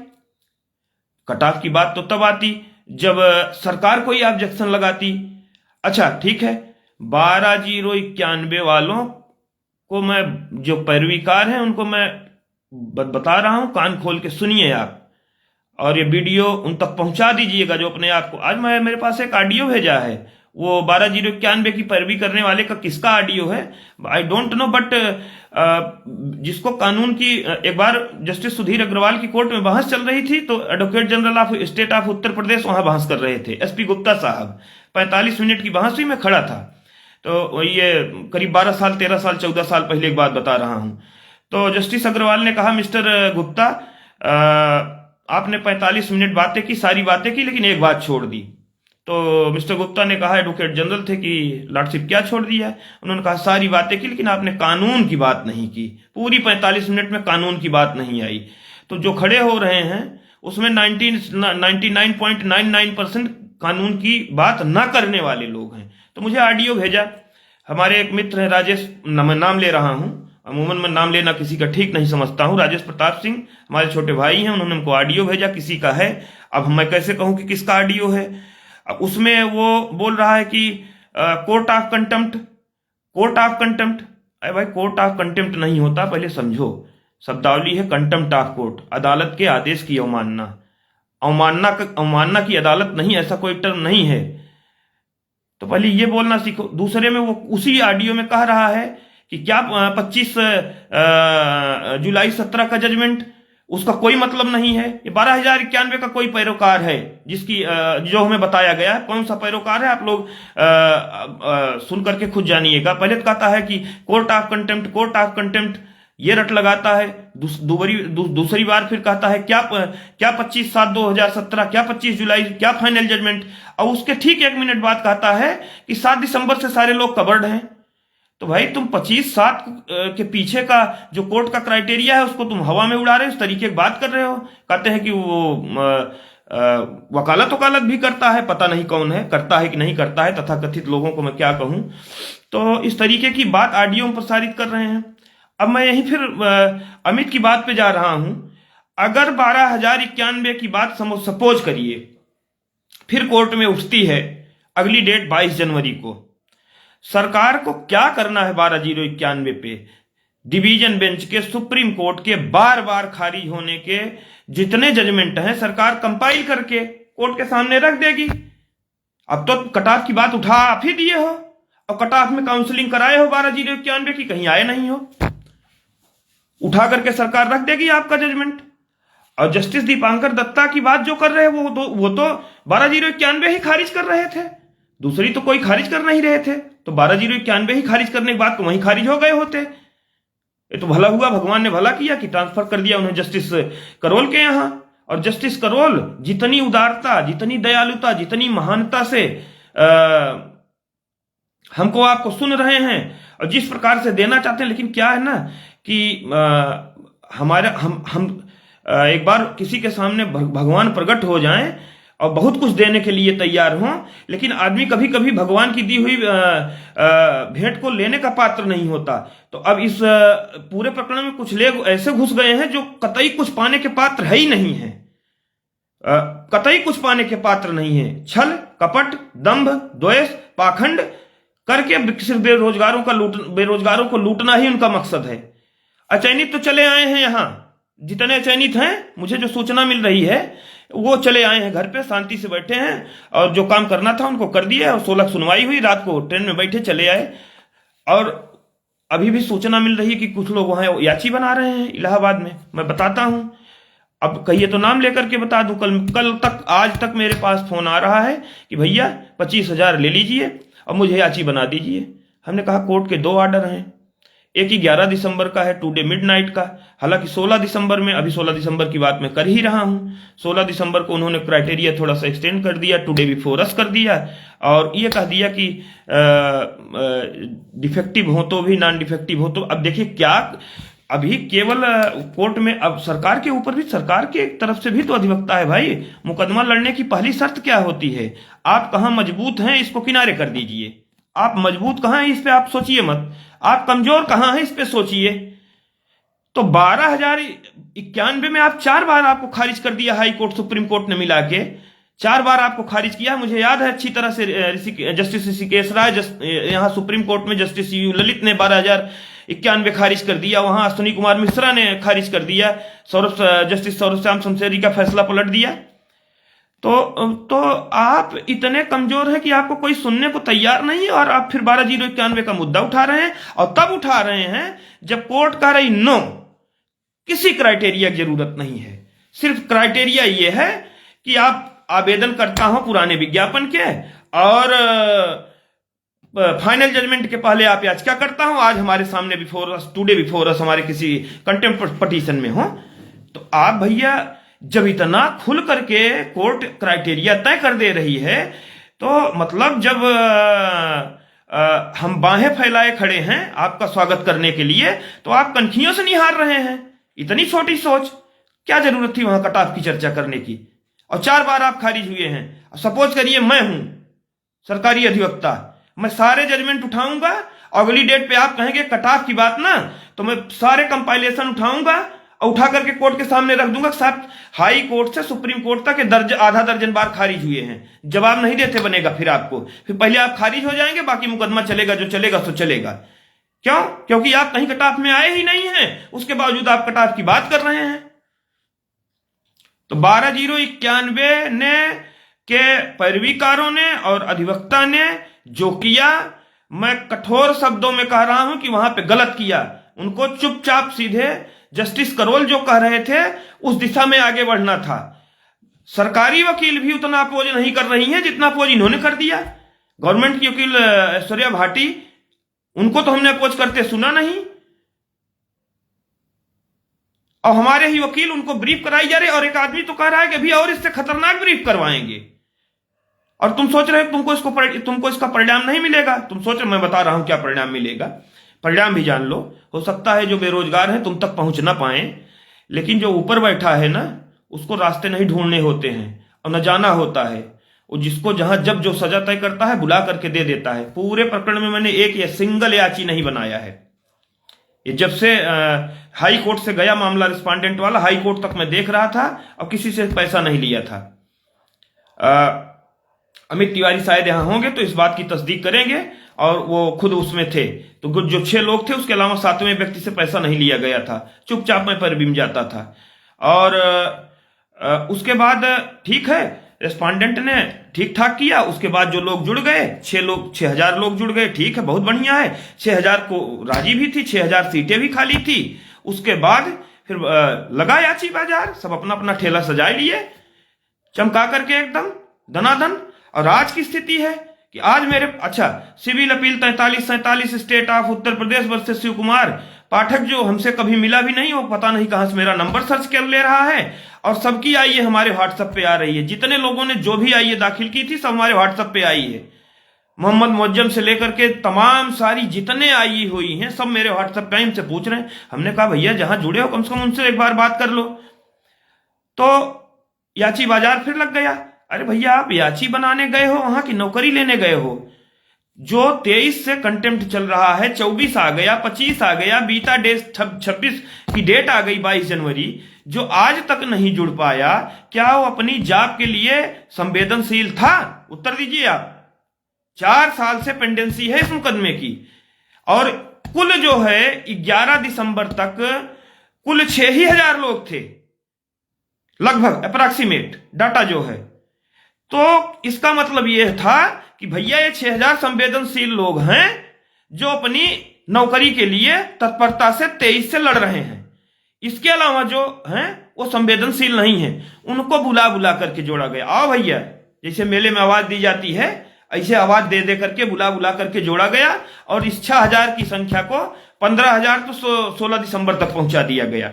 कट ऑफ की बात तो तब आती जब सरकार कोई ऑब्जेक्शन लगाती। अच्छा ठीक है, 12091 वालों को मैं, जो पैरवीकार हैं उनको मैं बता रहा हूं, कान खोल के सुनिए आप, और ये वीडियो उन तक पहुंचा दीजिएगा जो अपने आप को। आज मेरे पास एक ऑडियो भेजा है, वो 12091 की पैरवी करने वाले का किसका ऑडियो है आई डोंट नो, बट जिसको कानून की, एक बार जस्टिस सुधीर अग्रवाल की कोर्ट में बहस चल रही थी, तो advocate general of state of Uttar Pradesh वहां बहस कर रहे थे, एसपी गुप्ता साहब। 45 मिनट की बहस हुई, मैं खड़ा था। तो ये करीब 12 साल 13 साल 14 साल पहले एक बात बता रहा हूं। तो जस्टिस अग्रवाल ने कहा, मिस्टर गुप्ता आपने 45 मिनट बातें की, सारी बातें की, लेकिन एक बात छोड़ दी। तो मिस्टर गुप्ता ने कहा, एडवोकेट जनरल थे, कि लॉर्डशिप क्या छोड़ दिया है। उन्होंने कहा सारी बातें की, लेकिन आपने कानून की बात नहीं की। पूरी 45 मिनट में कानून की बात नहीं आई। तो जो खड़े हो रहे हैं उसमें 99.99% कानून की बात ना करने वाले लोग हैं। तो मुझे ऑडियो भेजा, हमारे एक मित्र हैं राजेश, मैं नाम ले रहा हूं, अमूमन मैं नाम लेना किसी का ठीक नहीं समझता हूं, राजेश प्रताप सिंह हमारे छोटे भाई हैं, उन्होंने हमको ऑडियो भेजा, किसी का है। अब मैं कैसे कहूं कि किसका ऑडियो है। अब उसमें वो बोल रहा है कि court of contempt, court of contempt. अरे भाई, कोर्ट ऑफ कंटेम्प्ट नहीं होता, पहले समझो। शब्दावली है कंटेम्प्ट ऑफ कोर्ट, अदालत के आदेश की अवमानना। अवमानना की अदालत नहीं, ऐसा कोई टर्म नहीं है। तो पहले ये बोलना सीखो। दूसरे में वो उसी ऑडियो में कह रहा है कि क्या 25 जुलाई 17 का जजमेंट, उसका कोई मतलब नहीं है। ये 12,091 का कोई पैरोकार है जिसकी जो हमें बताया गया है। कौन सा पैरोकार है आप लोग सुन करके खुद जानिएगा। पहले तो कहता है कि court of contempt, court of contempt, ये रट लगाता है। दूसरी बार फिर कहता है क्या 25/7/2017, क्या 25 जुलाई, क्या फाइनल जजमेंट। और उसके ठीक 1 मिनट बाद कहता है कि 7 दिसंबर से सारे लोग कवर्ड हैं। तो भाई तुम 25/7 के पीछे का जो कोर्ट का क्राइटेरिया है उसको तुम हवा में उड़ा रहे हो, इस तरीके की बात कर रहे हो। कहते हैं कि वो वकालत भी करता है, पता नहीं कौन है, करता है कि नहीं करता है, तथाकथित लोगों को मैं क्या कहूं। तो इस तरीके की बात ऑडियो में प्रसारित कर रहे हैं। अब मैं यही फिर अमित की बात पे जा रहा हूं। अगर 12,091 की बात सपोज करिए फिर कोर्ट में उठती है अगली डेट 22 जनवरी को, सरकार को क्या करना है 12,091 पे? डिवीजन बेंच के, सुप्रीम कोर्ट के बार बार खारिज होने के जितने जजमेंट हैं सरकार कंपाइल करके कोर्ट के सामने रख देगी। अब तो कट ऑफ की बात उठा आप ही दिए हो, और कट ऑफ में काउंसलिंग कराए हो 12,091 की, कहीं आए नहीं हो। उठा करके सरकार रख देगी आपका जजमेंट। और जस्टिस दीपांकर दत्ता की बात जो कर रहे हैं वो तो 12,091 ही खारिज कर रहे थे, दूसरी तो कोई खारिज कर नहीं रहे थे। तो 12,091 ही खारिज करने के बाद तो वहीं खारिज हो गए होते। ये तो भला हुआ, भगवान ने भला किया कि ट्रांसफर कर दिया उन्हें जस्टिस करोल के यहां। और जस्टिस करोल जितनी उदारता, जितनी दयालुता, जितनी महानता से हमको आपको सुन रहे हैं और जिस प्रकार से देना चाहते हैं, लेकिन क्या है ना कि हमारा हम एक बार किसी के सामने भगवान प्रकट हो जाएं और बहुत कुछ देने के लिए तैयार हों, लेकिन आदमी कभी कभी भगवान की दी हुई भेंट को लेने का पात्र नहीं होता। तो अब इस पूरे प्रकरण में कुछ लोग ऐसे घुस गए हैं जो कतई कुछ पाने के पात्र है ही नहीं है, कतई कुछ पाने के पात्र नहीं है। छल, कपट, दंभ, द्वेष, पाखंड करके सिर्फ बेरोजगारों को लूटना ही उनका मकसद है। अचयनित तो चले आए हैं यहां, जितने अचयनित हैं मुझे जो सूचना मिल रही है वो चले आए हैं घर पे, शांति से बैठे हैं और जो काम करना था उनको कर दिया। और 16 सुनवाई हुई, रात को ट्रेन में बैठे चले आए। और अभी भी सूचना मिल रही है कि कुछ लोग वहां याची बना रहे हैं इलाहाबाद में। मैं बताता हूं, अब कहिए तो नाम लेकर के बता दूं। कल तक, आज तक मेरे पास फोन आ रहा है कि भैया 25,000 ले लीजिए और मुझे याची बना दीजिए। हमने कहा कोर्ट के 2 ऑर्डर हैं, एक ही 11 दिसंबर का है, टुडे मिडनाइट का। हालांकि 16 दिसंबर में, अभी 16 दिसंबर की बात मैं कर ही रहा हूं, 16 दिसंबर को उन्होंने क्राइटेरिया थोड़ा सा एक्सटेंड कर दिया, टुडे बिफोर अस कर दिया और ये कह दिया कि डिफेक्टिव हो तो भी, नॉन डिफेक्टिव हो तो। अब देखिए क्या, अभी केवल कोर्ट में, अब सरकार के ऊपर भी, सरकार के तरफ से भी तो अधिवक्ता है भाई। मुकदमा लड़ने की पहली शर्त क्या होती है? आप कहां मजबूत हैं इसको किनारे कर दीजिए। आप मजबूत कहां हैं इस पे आप सोचिए मत, आप कमजोर कहां हैं इस पे सोचिए। तो 12,091 में आप 4 बार आपको खारिज कर दिया हाई कोर्ट सुप्रीम कोर्ट ने मिला के, 4 बार आपको खारिज किया। मुझे याद है अच्छी तरह से जस्टिस ऋषिकेश राय, यहां सुप्रीम कोर्ट में जस्टिस यू ललित ने 12,091 खारिज कर दिया, वहां अश्विनी कुमार मिश्रा ने खारिज कर दिया, जस्टिस सौरभ श्याम शमशेरी का फैसला पलट दिया। तो आप इतने कमजोर हैं कि आपको कोई सुनने को तैयार नहीं है और आप फिर 12,091 का मुद्दा उठा रहे हैं। और तब उठा रहे हैं जब कोर्ट कह रही नो, किसी क्राइटेरिया की जरूरत नहीं है, सिर्फ क्राइटेरिया ये है कि आप आवेदन करता हो पुराने विज्ञापन के और फाइनल जजमेंट के पहले आप याचिका करता हो, आज हमारे सामने before us, today before us हमारे किसी कंटेम्प्ट पिटीशन में हो। तो आप भैया जब इतना खुल करके कोर्ट क्राइटेरिया तय कर दे रही है, तो मतलब जब हम बाहें फैलाए खड़े हैं आपका स्वागत करने के लिए, तो आप कनखियों से निहार रहे हैं। इतनी छोटी सोच, क्या जरूरत थी वहां कटाफ की चर्चा करने की? और 4 बार आप खारिज हुए हैं। सपोज करिए मैं हूं सरकारी अधिवक्ता, मैं सारे जजमेंट उठाऊंगा, अगली डेट पे आप कहेंगे कटाफ की बात ना, तो मैं सारे कंपाइलेशन उठाऊंगा और उठा करके कोर्ट के सामने रख दूंगा। साहब हाई कोर्ट से सुप्रीम कोर्ट तक आधा दर्जन बार खारिज हुए हैं, जवाब नहीं देते बनेगा फिर आपको, फिर पहले आप खारिज हो जाएंगे, बाकी मुकदमा चलेगा, जो चलेगा सो चलेगा। क्यों? क्योंकि आप कहीं कटाफ में आए ही नहीं हैं, उसके बावजूद आप कटाफ की बात कर रहे हैं। तो 12/091 ने के पैरवीकारों ने और अधिवक्ता ने जो किया, मैं कठोर शब्दों में कह रहा हूं कि वहां पे गलत किया। उनको चुपचाप सीधे जस्टिस करोल जो कह रहे थे उस दिशा में आगे बढ़ना था। सरकारी वकील भी उतना अपोज नहीं कर रही हैं जितना अपोज इन्होंने कर दिया। गवर्नमेंट की वकील ऐश्वर्या भाटी, उनको तो हमने अपोज करते सुना नहीं, और हमारे ही वकील उनको ब्रीफ कराई जा रही, और एक आदमी तो कह रहा है कि अभी और इससे खतरनाक ब्रीफ करवाएंगे। और तुम सोच रहे हो तुमको इसका परिणाम नहीं मिलेगा। तुम सोच रहे, मैं बता रहा हूं क्या परिणाम मिलेगा। परिणाम भी जान लो। हो सकता है जो बेरोजगार हैं तुम तक पहुंच ना पाए, लेकिन जो ऊपर बैठा है ना, उसको रास्ते नहीं ढूंढने होते हैं और न जाना होता है। वो जिसको जहां जब जो सजा तय करता है बुला करके दे देता है। पूरे प्रकरण में मैंने एक या सिंगल याची नहीं बनाया है। ये जब से हाई कोर्ट से गया मामला रिस्पॉन्डेंट वाला, हाई कोर्ट तक मैं देख रहा था और किसी से पैसा नहीं लिया था। अमित तिवारी शायद यहां होंगे तो इस बात की तस्दीक करेंगे, और वो खुद उसमें थे। तो जो 6 लोग थे उसके अलावा 7वें व्यक्ति से पैसा नहीं लिया गया था। चुपचाप मैं परबीम जाता था। और उसके बाद ठीक है, रेस्पोंडेंट ने ठीक ठाक किया। उसके बाद जो लोग जुड़ गए, 6000 लोग जुड़ गए, ठीक है, बहुत बढ़िया है। 6000 को राजी भी थी, 6000 सीटें भी खाली थी। उसके बाद फिर लगा याची बाजार, सब अपना अपना ठेला सजाए लिए चमका करके एकदम दनादन। और आज की स्थिति है कि आज मेरे civil appeal 4347 state of Uttar Pradesh versus Shiv Kumar Pathak, जो हमसे कभी मिला भी नहीं, वो पता नहीं कहां से मेरा नंबर सर्च कर ले रहा है, और सबकी आईए हमारे व्हाट्सएप पे आ रही है। जितने लोगों ने जो भी आईए दाखिल की थी सब हमारे व्हाट्सएप पे आई है। मोहम्मद मुअज्जम से लेकर के तमाम सारी जितने आई हुई हैं सब मेरे व्हाट्सएप पे हमसे पूछ रहे हैं। हमने कहा भैया जहां जुड़े हो कम से कम उनसे एक बार बात कर लो। तो याची बाजार फिर लग गया। अरे भैया आप याची बनाने गए हो, वहां की नौकरी लेने गए हो? जो 23 से कंटेम्प्ट चल रहा है, 24 आ गया, 25 आ गया, बीता डेट 26 की डेट आ गई 22 जनवरी, जो आज तक नहीं जुड़ पाया, क्या वो अपनी जॉब के लिए संवेदनशील था? उत्तर दीजिए आप। 4 साल से पेंडेंसी है इस मुकदमे की, और कुल जो है 11 दिसंबर तक कुल 6000 लोग थे लगभग, अप्रॉक्सीमेट डाटा जो है। तो इसका मतलब यह था कि भैया ये 6000 संवेदनशील लोग हैं जो अपनी नौकरी के लिए तत्परता से 23 से लड़ रहे हैं। इसके अलावा जो हैं वो संवेदनशील नहीं हैं, उनको बुला बुला करके जोड़ा गया। आओ भैया, जैसे मेले में आवाज दी जाती है ऐसे आवाज दे दे करके बुला बुला करके जोड़ा गया, और इस 6000 की संख्या को 15000 तो 16 दिसंबर तक पहुंचा दिया गया।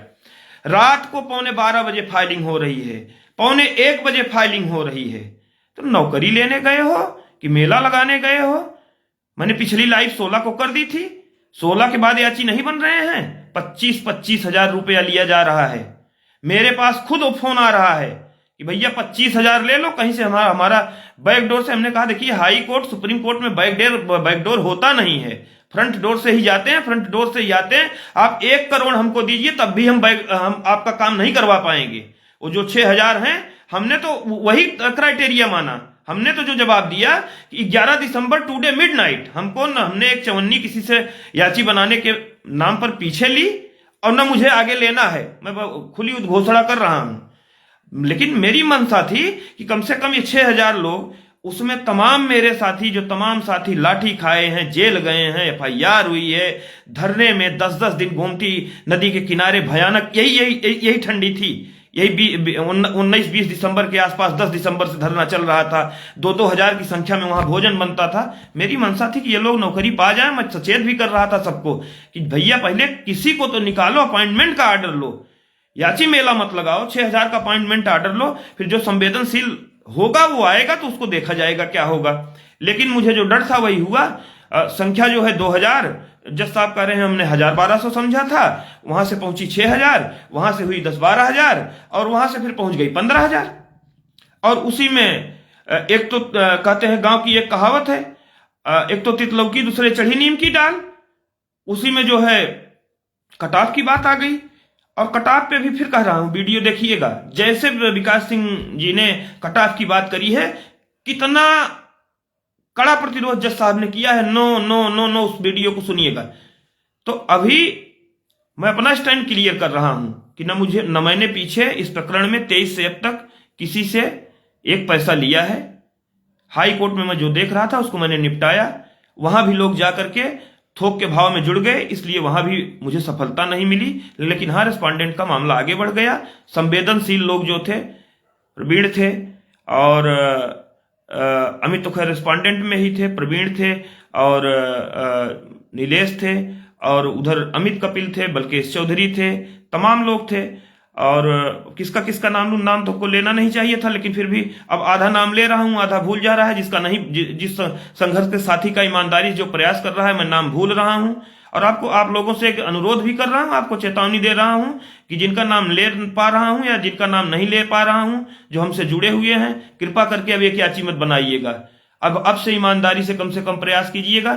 रात को 12:15 बजे फाइलिंग हो रही है, 1:15 बजे फाइलिंग हो रही है। तो नौकरी लेने गए हो कि मेला लगाने गए हो? मैंने पिछली लाइव 16 को कर दी थी। 16 के बाद याची नहीं बन रहे हैं। 25 हजार रुपया लिया जा रहा है। मेरे पास खुद फोन आ रहा है कि भैया 25,000 ले लो कहीं से, हमारा बैकडोर से। हमने कहा देखिए हाई कोर्ट सुप्रीम कोर्ट में बैकडोर होता नहीं है, फ्रंट डोर से ही जाते हैं, फ्रंट डोर से ही जाते हैं। आप 1 करोड़ हमको दीजिए तब भी हम आपका काम नहीं करवा पाएंगे। वो जो 6,000 हैं, हमने तो वही क्राइटेरिया माना। हमने तो जो जवाब दिया कि 11 दिसंबर टुडे मिडनाइट, हमने एक चवन्नी किसी से याची बनाने के नाम पर पीछे ली, और न मुझे आगे लेना है। मैं खुली घोषणा कर रहा हूं, लेकिन मेरी मंशा थी कि कम से कम ये 6,000 लोग, उसमें तमाम मेरे साथी, जो तमाम साथी लाठी खाए हैं, जेल गए हैं, FIR हुई है, धरने में 10-10 दिन गोमती नदी के किनारे भयानक, यही ठंडी थी। यही 19-20 दिसंबर के आसपास, 10 दिसंबर से धरना चल रहा था। 2-2 हजार की संख्या में वहां भोजन बनता था। मेरी मंशा थी कि ये लोग नौकरी पा जाए। मैं सचेत भी कर रहा था सबको कि भैया पहले किसी को तो निकालो, अपॉइंटमेंट का ऑर्डर लो, याची मेला मत लगाओ, 6,000 का अपॉइंटमेंट ऑर्डर लो। फिर जो संवेदनशील होगा वो आएगा तो उसको देखा जाएगा क्या होगा। लेकिन मुझे जो डर था वही हुआ। संख्या जो है 2000, जज साहब कह रहे हैं हमने 1000-1200 समझा था, वहां से पहुंची 6000, वहां से हुई 10-12 हजार, और वहां से फिर पहुंच गई 15 हजार। और उसी में एक तो कहते हैं गांव की एक कहावत है, एक तो तित लौकी दूसरे चढ़ी नीम की डाल। उसी में जो है कटाव की बात आ गई। और कटाव पे भी फिर कह रहा हूं, वीडियो देखिएगा, जैसे विकास सिंह जी ने कटाव की बात करी है, कितना कड़ा प्रतिरोध जज साहब ने किया है। नो नो नो नो, उस वीडियो को सुनिएगा। तो अभी मैं अपना स्टैंड क्लियर कर रहा हूं कि न मैंने पीछे इस प्रकरण में 23 से अब तक किसी से एक पैसा लिया है। हाई कोर्ट में मैं जो देख रहा था उसको मैंने निपटाया। वहां भी लोग जाकर के थोक के भाव में जुड़ गए, इसलिए वहां भी मुझे सफलता नहीं मिली। लेकिन हाँ, रेस्पोंडेंट का मामला आगे बढ़ गया। संवेदनशील लोग जो थे, प्रवीण थे, और अमित तो खैर रेस्पोंडेंट में ही थे, प्रवीण थे, और नीलेश थे, और उधर अमित कपिल थे, बल्केश चौधरी थे, तमाम लोग थे। और किसका किसका नाम तो को लेना नहीं चाहिए था, लेकिन फिर भी अब आधा नाम ले रहा हूं, आधा भूल जा रहा है। जिसका नहीं, जिस संघर्ष के साथी का ईमानदारी जो प्रयास कर रहा है, मैं नाम भूल रहा हूं। और आप लोगों से एक अनुरोध भी कर रहा हूं, आपको चेतावनी दे रहा हूं कि जिनका नाम ले पा रहा हूं या जिनका नाम नहीं ले पा रहा हूं, जो हमसे जुड़े हुए हैं, कृपा करके अब एक याची मत बनाइएगा। अब से ईमानदारी से कम प्रयास कीजिएगा।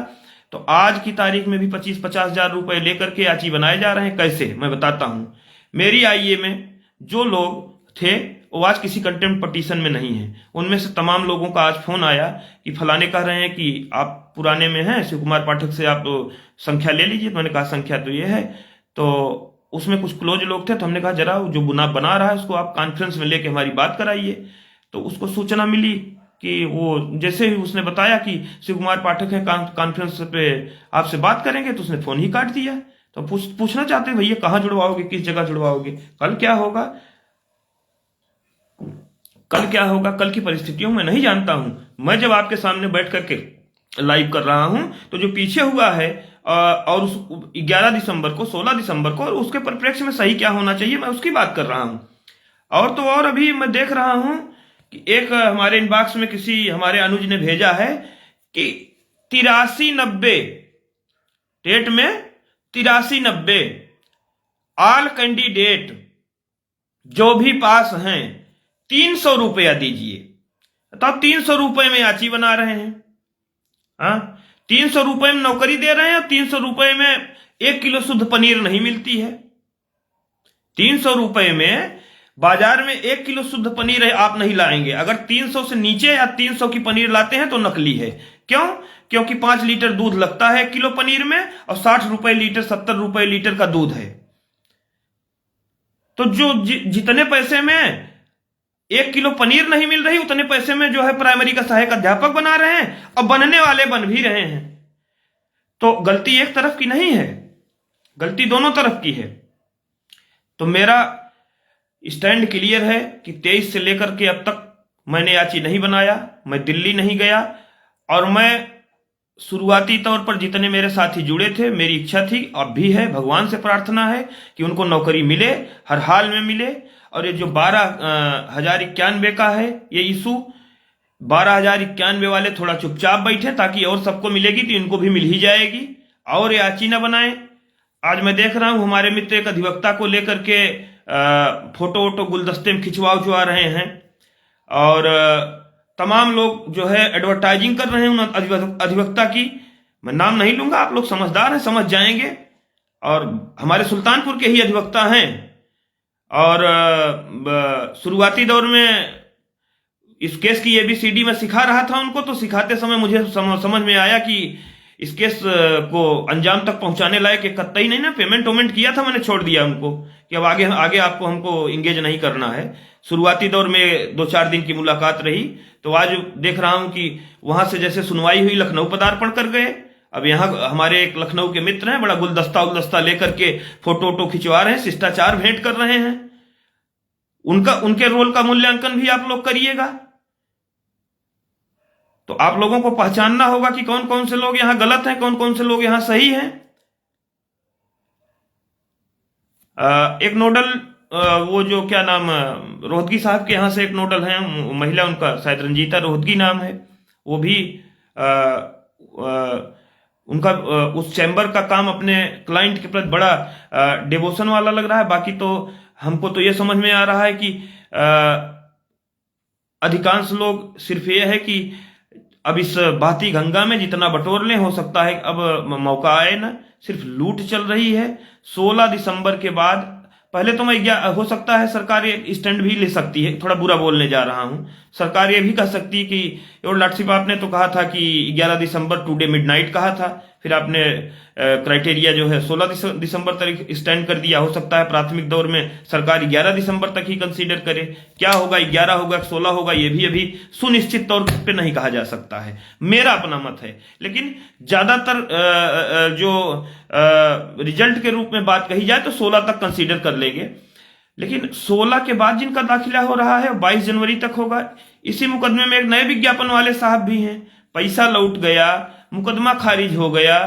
तो आज की तारीख में भी 25-50 हजार रुपए लेकर के याची बनाए जा रहे हैं। कैसे, मैं बताता हूं। मेरी आईए में जो लोग थे वो आज किसी कंटेम्प्ट पटिशन में नहीं है। उनमें से तमाम लोगों का आज फोन आया कि फलाने कह रहे हैं कि आप पुराने में हैं, शिव कुमार पाठक से आप संख्या ले लीजिए। तो मैंने कहा संख्या तो ये है। तो उसमें कुछ क्लोज लोग थे, तो हमने कहा जरा जो बना रहा है उसको आप कॉन्फ्रेंस में लेके हमारी बात कराइए। तो उसको सूचना मिली कि वो जैसे ही उसने बताया कि शिव कुमार पाठक है, कॉन्फ्रेंस पे आपसे बात करेंगे, तो उसने फोन ही काट दिया। तो पूछना चाहते हैं भैया कहाँ जुड़वाओगे, किस जगह जुड़वाओगे, कल क्या होगा, कल की परिस्थितियों में नहीं जानता हूं। मैं जब आपके सामने बैठ करके लाइव कर रहा हूं, तो जो पीछे हुआ है और उस 11 दिसंबर को, 16 दिसंबर को, और उसके परिप्रेक्ष्य में सही क्या होना चाहिए, मैं उसकी बात कर रहा हूं। और तो और अभी मैं देख रहा हूं कि एक हमारे इनबॉक्स में किसी हमारे अनुज ने भेजा है कि 83-90 डेट में 83-90 ऑल कैंडिडेट जो भी पास हैं 300 रुपया दीजिए। तब 300 रुपए में याची बना रहे हैं। हाँ, 300 रुपए में नौकरी दे रहे हैं, 300 रुपए में 1 किलो शुद्ध पनीर नहीं मिलती है। 300 रुपए में बाजार में 1 किलो शुद्ध पनीर आप नहीं लाएंगे। अगर 300 से नीचे या 300 की पनीर लाते हैं तो नकली है। क्यों? क्योंकि 5 लीटर दूध लगता है किलो पनीर में, और 60 रुपए लीटर, 70 रुपए लीटर का दूध है। तो जो जितने पैसे में 1 किलो पनीर नहीं मिल रही, उतने पैसे में जो है प्राइमरी का सहायक अध्यापक बना रहे हैं, और बनने वाले बन भी रहे हैं। तो गलती एक तरफ की नहीं है, गलती दोनों तरफ की है। तो मेरा स्टैंड क्लियर है कि 23 से लेकर के अब तक मैंने याची नहीं बनाया, मैं दिल्ली नहीं गया। और मैं शुरुआती तौर पर जितने मेरे साथी जुड़े थे, मेरी इच्छा थी, अब भी है, भगवान से प्रार्थना है कि उनको नौकरी मिले, हर हाल में मिले। और ये जो 12,091 का है ये इशू, 12,091 वाले थोड़ा चुपचाप बैठे, ताकि और सबको मिलेगी तो इनको भी मिल ही जाएगी, और याची न बनाए। आज मैं देख रहा हूं हमारे मित्र एक अधिवक्ता को लेकर के फोटो वोटो गुलदस्ते में खिंचवा रहे हैं, और तमाम लोग जो है एडवर्टाइजिंग कर रहे हैं उन अधिवक्ता की। मैं नाम नहीं लूंगा, आप लोग समझदार हैं, समझ जाएंगे। और हमारे सुल्तानपुर के ही अधिवक्ता हैं। और शुरुआती दौर में इस केस की ABCD में सिखा रहा था उनको, तो सिखाते समय मुझे समझ में आया कि इस केस को अंजाम तक पहुंचाने लायक एक कत्तई नहीं ना। पेमेंट किया था, मैंने छोड़ दिया उनको कि अब आगे आपको हमको इंगेज नहीं करना है। शुरुआती दौर में 2-4 दिन की मुलाकात रही। तो आज देख रहा हूं कि वहां से जैसे सुनवाई हुई, लखनऊ पदार्पण कर गए। अब यहाँ हमारे एक लखनऊ के मित्र हैं, बड़ा गुलदस्ता लेकर के फोटो वोटो खिंचवा रहे हैं, शिष्टाचार भेंट कर रहे हैं। उनके रोल का मूल्यांकन भी आप लोग करिएगा। तो आप लोगों को पहचानना होगा कि कौन कौन से लोग यहां गलत हैं, कौन कौन से लोग यहां सही हैं। एक नोडल वो जो क्या नाम रोहतगी साहब के यहाँ से एक नोडल हैं, महिला, उनका शायद रंजीता रोहतगी नाम है, वो भी अ, अ, उनका उस चैम्बर का काम अपने क्लाइंट के प्रति बड़ा डिवोशन वाला लग रहा है। बाकी तो हमको तो ये समझ में आ रहा है कि अधिकांश लोग सिर्फ ये है कि अब इस बहती गंगा में जितना बटोर लें, हो सकता है अब मौका आए ना। सिर्फ लूट चल रही है। 16 दिसंबर के बाद, पहले तो मैं हो सकता है सरकार ये स्टैंड भी ले सकती है, थोड़ा बुरा बोलने जा रहा हूं, सरकार ये भी कह सकती है कि, और लाटसिप आपने तो कहा था कि 11 दिसंबर टुडे मिडनाइट कहा था, फिर आपने क्राइटेरिया जो है 16 दिसंबर तक स्टैंड कर दिया। हो सकता है प्राथमिक दौर में सरकार 11 दिसंबर तक ही कंसीडर करे। क्या होगा, 11 होगा, 16 होगा, ये भी अभी सुनिश्चित तौर पे नहीं कहा जा सकता है, मेरा अपना मत है। लेकिन ज्यादातर जो रिजल्ट के रूप में बात कही जाए तो 16 तक कंसीडर कर लेंगे। लेकिन 16 के बाद जिनका दाखिला हो रहा है 22 जनवरी तक होगा। इसी मुकदमे में एक नए विज्ञापन वाले साहब भी हैं, पैसा लौट गया, मुकदमा खारिज हो गया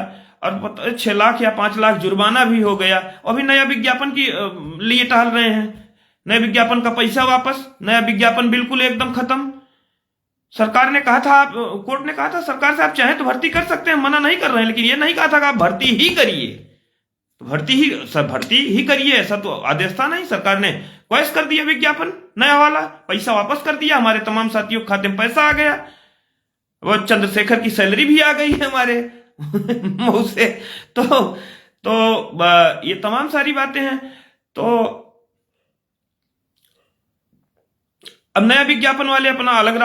और 6 लाख या 5 लाख जुर्माना भी हो गया। अभी नया विज्ञापन की लिए टहल रहे हैं, नए विज्ञापन का पैसा वापस, नया विज्ञापन बिल्कुल एकदम खत्म। सरकार ने कहा था, कोर्ट ने कहा था सरकार से आप चाहें तो भर्ती कर सकते हैं, मना नहीं कर रहे हैं, लेकिन ये नहीं कहा था कि आप भर्ती ही करिए, भर्ती ही करिए, ऐसा तो आदेश था नहीं। सरकार ने क्वैश कर दिया विज्ञापन नया वाला, पैसा वापस कर दिया, हमारे तमाम साथियों के खाते में पैसा आ गया, वो चंद्रशेखर की सैलरी भी आ गई है हमारे मुंह से। तो ये तमाम सारी बातें हैं। तो अब नया विज्ञापन वाले अपना अलग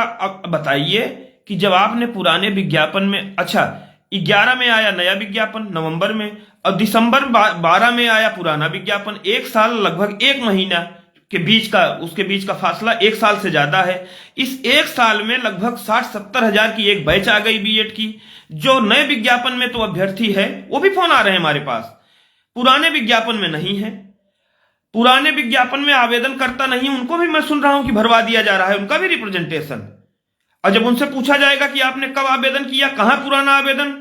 बताइए कि जब आपने पुराने विज्ञापन में, अच्छा 11 में आया नया विज्ञापन नवंबर में, और दिसंबर 12 में आया पुराना विज्ञापन, एक साल लगभग 1 महीना के बीच का, उसके बीच का फासला 1 साल से ज्यादा है। इस 1 साल में लगभग 60-70 हजार की एक बैच आ गई बीएड की। जो नए विज्ञापन में तो अभ्यर्थी है वो भी फोन आ रहे हैं हमारे पास, पुराने विज्ञापन में नहीं है। पुराने विज्ञापन में आवेदन करता नहीं, उनको भी मैं सुन रहा हूं कि भरवा दिया जा रहा है, उनका भी रिप्रेजेंटेशन। और जब उनसे पूछा जाएगा कि आपने कब आवेदन किया, कहां पुराना आवेदन,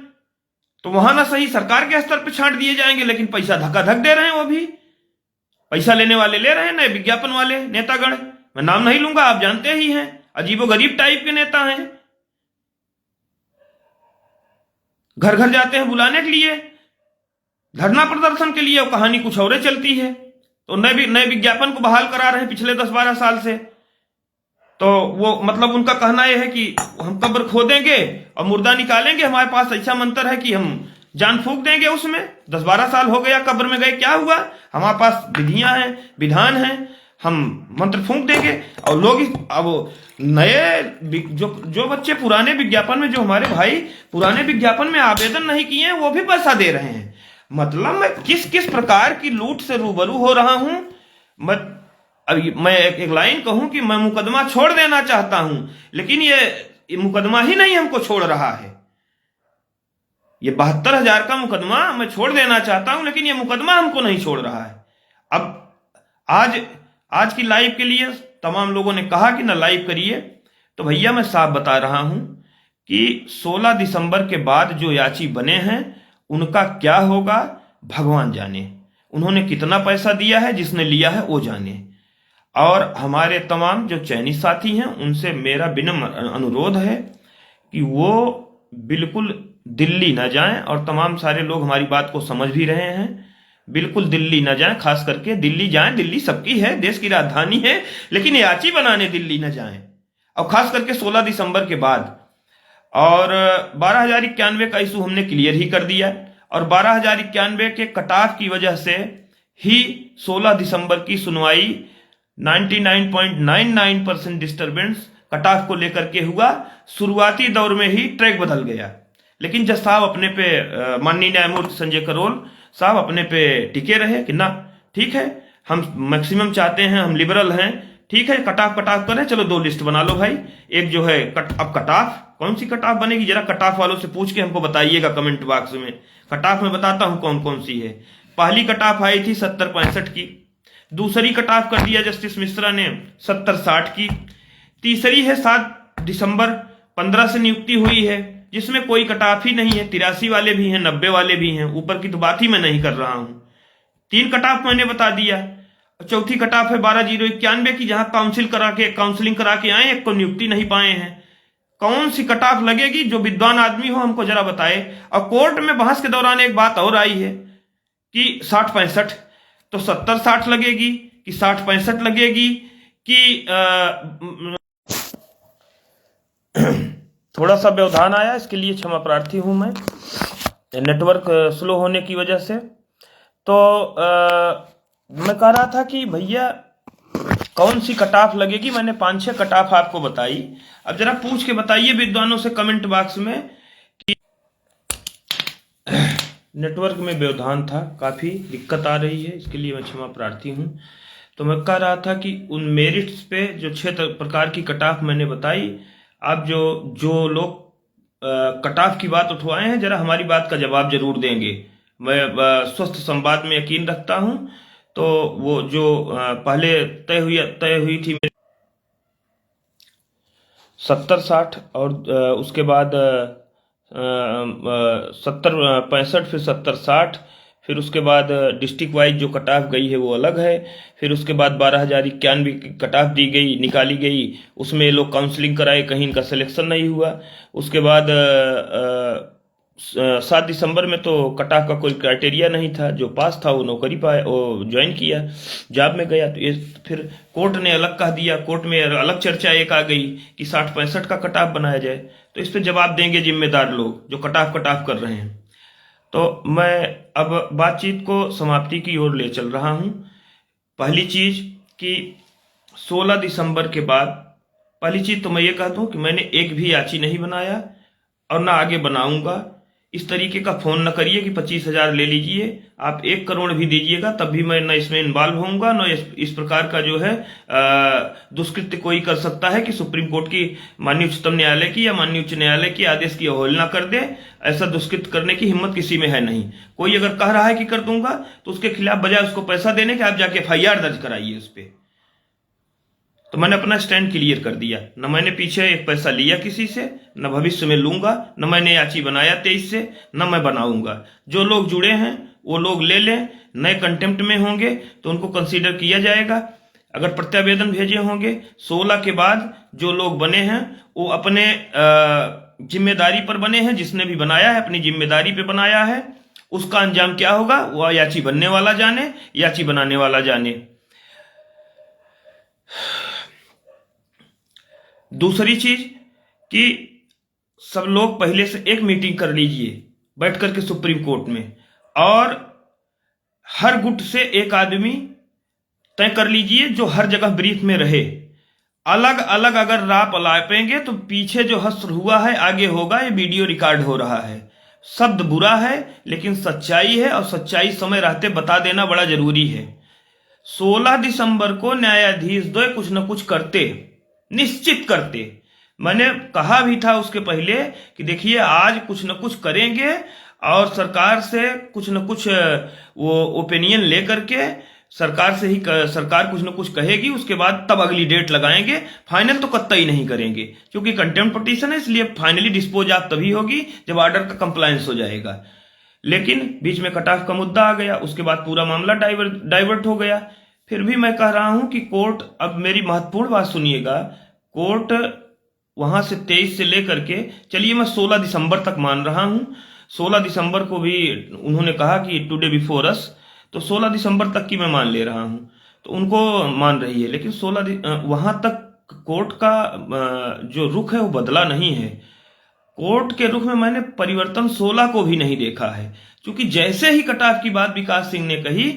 तो वहां ना सही सरकार के स्तर पर छांट दिए जाएंगे, लेकिन पैसा धक्का-धक दे रहे हैं। वो भी पैसा लेने वाले ले रहे हैं, नए विज्ञापन वाले नेतागण, मैं नाम नहीं लूंगा, आप जानते ही हैं, अजीबोगरीब टाइप के नेता हैं। घर घर जाते हैं बुलाने के लिए, धरना प्रदर्शन के लिए, और कहानी कुछ और चलती है। तो नए विज्ञापन को बहाल करा रहे हैं पिछले 10-12 साल से। तो वो मतलब उनका कहना यह है कि हम कब्र खोदेंगे और मुर्दा निकालेंगे, हमारे पास ऐसा मंत्र है कि हम जान फूंक देंगे उसमें। 10-12 साल हो गया कब्र में गए, क्या हुआ, हमारे पास विधियां हैं, विधान हैं, हम मंत्र फूंक देंगे। और लोग अब नए जो बच्चे पुराने विज्ञापन में, जो हमारे भाई पुराने विज्ञापन में आवेदन नहीं किए हैं, वो भी पैसा दे रहे हैं। मतलब मैं किस किस प्रकार की लूट से रूबरू हो रहा हूं। मैं एक लाइन कहूं कि मैं मुकदमा छोड़ देना चाहता हूं, लेकिन ये मुकदमा ही नहीं हमको छोड़ रहा है। ये 72,000 का मुकदमा मैं छोड़ देना चाहता हूं, लेकिन ये मुकदमा हमको नहीं छोड़ रहा है। अब आज की लाइव के लिए तमाम लोगों ने कहा कि ना लाइव करिए, तो भैया मैं साफ बता रहा हूं कि 16 दिसंबर के बाद जो याची बने हैं उनका क्या होगा भगवान जाने। उन्होंने कितना पैसा दिया है, जिसने लिया है वो जाने। और हमारे तमाम जो चयनित साथी हैं उनसे मेरा विनम्र अनुरोध है कि वो बिल्कुल दिल्ली न जाएं, और तमाम सारे लोग हमारी बात को समझ भी रहे हैं, बिल्कुल दिल्ली न जाएं। खास करके दिल्ली जाएं, दिल्ली सबकी है, देश की राजधानी है, लेकिन याची बनाने दिल्ली न जाएं, और खास करके 16 दिसंबर के बाद। और 12,091 का इशू हमने क्लियर ही कर दिया, और 12,091 के कट ऑफ की वजह से ही 16 दिसंबर की सुनवाई 99.99% डिस्टर्बेंस कट ऑफ को लेकर के हुआ। शुरुआती दौर में ही ट्रैक बदल गया, लेकिन जज साहब अपने पे, माननीय न्यायमूर्ति संजय करोल साहब अपने पे टिके रहे कि ना ठीक है, हम मैक्सिमम चाहते हैं, हम लिबरल हैं, ठीक है कट ऑफ करें, चलो 2 लिस्ट बना लो भाई। एक जो है अब कट ऑफ, कौन सी कट ऑफ बनेगी, जरा कट ऑफ वालों से पूछ के हमको बताइएगा कमेंट बॉक्स में। कट ऑफ में बताता हूं कौन कौन सी है। पहली कट ऑफ आई थी 70-65 की, दूसरी कट ऑफ कर दिया जस्टिस मिश्रा ने 70-60 की, तीसरी है 7 दिसंबर 15 से नियुक्ति हुई है, जिसमें कोई कट ऑफ ही नहीं है, 83 वाले भी हैं, 90 वाले भी हैं, ऊपर की तो बात ही मैं नहीं कर रहा हूं। 3 कट ऑफ मैंने बता दिया। चौथी कटाफ है 12,091 की, जहां काउंसलिंग करा के आए, एक को नियुक्ति नहीं पाए हैं। कौन सी कटाफ लगेगी? जो विद्वान आदमी हो हमको जरा बताए। और कोर्ट में बहस के दौरान एक बात और आई है कि 60-65, तो 70-60 लगेगी कि 60-65 लगेगी कि थोड़ा सा व्यवधान आया, इसके लिए क्षमा प्रार्थी हूं मैं, नेटवर्क स्लो होने की वजह से। तो मैं कह रहा था कि भैया कौन सी कटाफ लगेगी। मैंने 5-6 कटाफ आपको बताई। अब जरा पूछ के बताइए विद्वानों से कमेंट बॉक्स में कि नेटवर्क में व्यवधान था, काफी दिक्कत आ रही है, इसके लिए मैं क्षमा प्रार्थी हूं। तो मैं कह रहा था कि उन मेरिट्स पे जो 6 प्रकार की कटाफ मैंने बताई, आप जो लोग कटाफ की बात उठवाए हैं, जरा हमारी बात का जवाब जरूर देंगे। मैं स्वस्थ संवाद में यकीन रखता हूं। तो वो जो पहले तय हुई थी 70-60, और उसके बाद 70-65, फिर 70-60, फिर उसके बाद डिस्ट्रिक्ट वाइज जो कटाफ गई है वो अलग है। फिर उसके बाद 12,091 की कटाफ दी गई, निकाली गई, उसमें लोग काउंसलिंग कराए, कहीं इनका सिलेक्शन नहीं हुआ। उसके बाद 7 दिसंबर में तो कटाफ का कोई क्राइटेरिया नहीं था, जो पास था वो नौकरी पाया, वो ज्वाइन किया, जॉब में गया। तो ये फिर कोर्ट ने अलग कह दिया, कोर्ट में अलग चर्चा एक आ गई कि 60-65 का कटाफ बनाया जाए। तो इस पे जवाब देंगे जिम्मेदार लोग जो कटाफ कर रहे हैं। तो मैं अब बातचीत को समाप्ति की ओर ले चल रहा हूं। पहली चीज कि 16 दिसंबर के बाद, पहली चीज तो मैं ये कहता हूं कि मैंने एक भी याची नहीं बनाया और ना आगे बनाऊंगा। इस तरीके का फोन न करिए कि 25,000 ले लीजिए, आप 1 करोड़ भी दीजिएगा तब भी मैं न इसमें इन्वॉल्व होऊंगा, न इस प्रकार का जो है दुष्कृत्य कोई कर सकता है कि सुप्रीम कोर्ट की, माननीय उच्चतम न्यायालय की या माननीय उच्च न्यायालय की आदेश की अवहेलना कर दे। ऐसा दुष्कृत्य करने की हिम्मत किसी में है नहीं। कोई अगर कह रहा है कि कर दूंगा तो उसके खिलाफ बजाय उसको पैसा देने के आप जाके FIR दर्ज कराइए उस पर। तो मैंने अपना स्टैंड क्लियर कर दिया, न मैंने पीछे एक पैसा लिया किसी से, न भविष्य में लूंगा, न मैंने याची बनाया 23 से, न मैं बनाऊंगा। जो लोग जुड़े हैं वो लोग ले लें, नए कंटेम्प्ट में होंगे तो उनको कंसीडर किया जाएगा। अगर प्रत्यावेदन भेजे होंगे 16 के बाद, जो लोग बने हैं वो अपने जिम्मेदारी पर बने हैं, जिसने भी बनाया है अपनी जिम्मेदारी पे बनाया है। उसका अंजाम क्या होगा वह याची बनने वाला जाने, याची बनाने वाला जाने। दूसरी चीज कि सब लोग पहले से एक मीटिंग कर लीजिए बैठ करके सुप्रीम कोर्ट में, और हर गुट से एक आदमी तय कर लीजिए जो हर जगह ब्रीफ में रहे। अलग अलग अगर राप अलापेंगे तो पीछे जो हश्र हुआ है आगे होगा। ये वीडियो रिकॉर्ड हो रहा है, शब्द बुरा है लेकिन सच्चाई है, और सच्चाई समय रहते बता देना बड़ा जरूरी है। 16 दिसंबर को न्यायाधीश द्वय कुछ न कुछ करते, निश्चित करते। मैंने कहा भी था उसके पहले कि देखिए आज कुछ न कुछ करेंगे और सरकार से कुछ न कुछ वो ओपिनियन लेकर के सरकार कुछ न कुछ कहेगी, उसके बाद तब अगली डेट लगाएंगे। फाइनल तो कतई नहीं करेंगे क्योंकि कंटेम्प्ट पिटीशन है, इसलिए फाइनली डिस्पोज ऑफ तभी होगी जब ऑर्डर का कंप्लायंस हो जाएगा। लेकिन बीच में कटाफ का मुद्दा आ गया, उसके बाद पूरा मामला डाइवर्ट हो गया। फिर भी मैं कह रहा हूं कि कोर्ट, अब मेरी महत्वपूर्ण बात सुनिएगा, कोर्ट वहां से 23 से लेकर के, चलिए मैं 16 दिसंबर तक मान रहा हूं। 16 दिसंबर को भी उन्होंने कहा कि टुडे बिफोर अस, तो 16 दिसंबर तक की मैं मान ले रहा हूं, तो उनको मान रही है। लेकिन 16 वहां तक कोर्ट का जो रुख है वो बदला नहीं है। कोर्ट के रुख में मैंने परिवर्तन 16 को भी नहीं देखा है, क्योंकि जैसे ही कटाफ की बात विकास सिंह ने कही,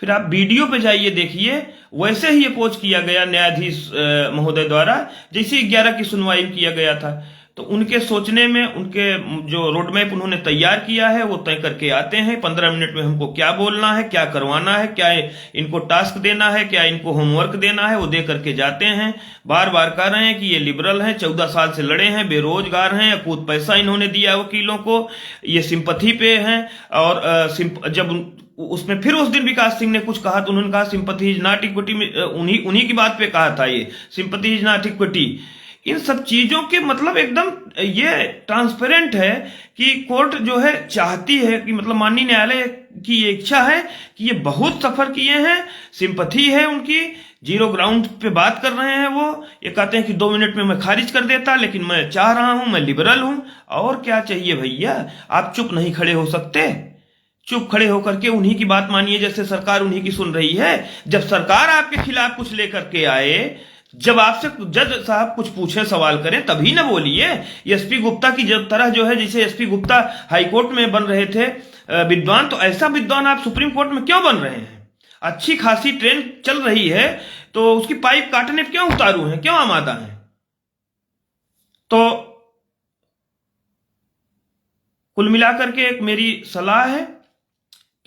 फिर आप वीडियो पे जाइए देखिए, वैसे ही अपोज किया गया न्यायाधीश महोदय द्वारा जैसे 11 की सुनवाई किया गया था। तो उनके सोचने में, उनके जो रोड मैप उन्होंने तैयार किया है वो तय करके आते हैं। 15 मिनट में हमको क्या बोलना है, क्या करवाना है, क्या इनको टास्क देना है, क्या इनको होमवर्क देना है, वो दे करके जाते हैं। बार बार कह रहे हैं कि ये लिबरल हैं, 14 साल से लड़े हैं, बेरोजगार हैं, अकूत पैसा इन्होंने दिया वकीलों को, ये सिंपथी पे हैं। और जब उसमें फिर उस दिन विकास सिंह ने कुछ कहा तो उन्होंने कहा सिंपथी इज नॉट इक्विटी, उन्हीं की बात पे कहा था ये सिंपथी इज नॉट इक्विटी। इन सब चीजों के मतलब एकदम ये ट्रांसपेरेंट है कि कोर्ट जो है चाहती है कि मतलब माननीय न्यायालय की ये इच्छा है कि ये बहुत सफर किए हैं, सिंपथी है उनकी, जीरो ग्राउंड पे बात कर रहे हैं। वो ये कहते हैं कि 2 मिनट में मैं खारिज कर देता, लेकिन मैं चाह रहा हूं, मैं लिबरल हूं। और क्या चाहिए भैया, आप चुप नहीं खड़े हो सकते? चुप खड़े होकर के उन्हीं की बात मानिए, जैसे सरकार उन्हीं की सुन रही है। जब सरकार आपके खिलाफ कुछ लेकर के आए, जब आपसे जज साहब कुछ पूछे, सवाल करें, तभी ना बोलिए। एसपी गुप्ता की जब तरह जो है, जैसे एसपी गुप्ता हाईकोर्ट में बन रहे थे विद्वान, तो ऐसा विद्वान आप सुप्रीम कोर्ट में क्यों बन रहे हैं? अच्छी खासी ट्रेन चल रही है तो उसकी पाइप काटने पे क्यों उतारू हैं, क्यों आमादा हैं? तो कुल मिलाकर के एक मेरी सलाह है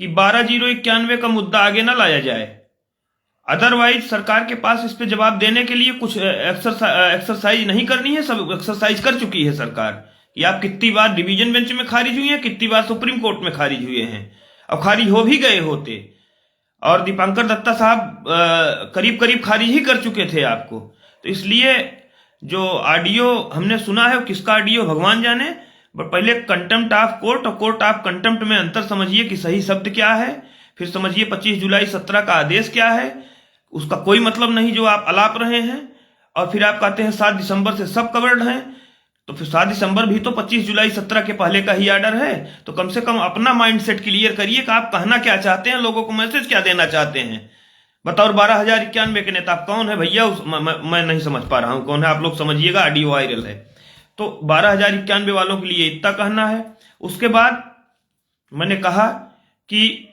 कि 12/091 का मुद्दा आगे ना लाया जाए। अदरवाइज सरकार के पास इस पे जवाब देने के लिए कुछ एक्सरसाइज नहीं करनी है, सब एक्सरसाइज कर चुकी है सरकार कि आप कितनी बार डिवीजन बेंच में खारिज हुई हैं, कितनी बार सुप्रीम कोर्ट में खारिज हुए हैं। अब खारिज हो भी गए होते, और दीपांकर दत्ता साहब करीब करीब खारिज ही कर चुके थे आपको। तो इसलिए जो ऑडियो हमने सुना है, किसका ऑडियो भगवान जाने, बट पहले कंटेम्प्ट ऑफ कोर्ट और कोर्ट ऑफ कंटेम्प्ट में अंतर समझिए कि सही शब्द क्या है, फिर समझिए 25 जुलाई 17 का आदेश क्या है, उसका कोई मतलब नहीं जो आप अलाप रहे हैं। और फिर आप कहते हैं 7 दिसंबर से सब कवर्ड हैं, तो फिर 7 दिसंबर भी तो 25 जुलाई 17 के पहले का ही ऑर्डर है। तो कम से कम अपना माइंडसेट क्लियर करिए कि आप कहना क्या चाहते हैं, लोगों को मैसेज क्या देना चाहते हैं। बताओ 12,091 के नेता कौन है भैया? मैं नहीं समझ पा रहा हूं कौन है, आप लोग समझिएगा, ऑडियो वायरल है। तो 12,091 वालों के लिए इतना कहना है। उसके बाद मैंने कहा कि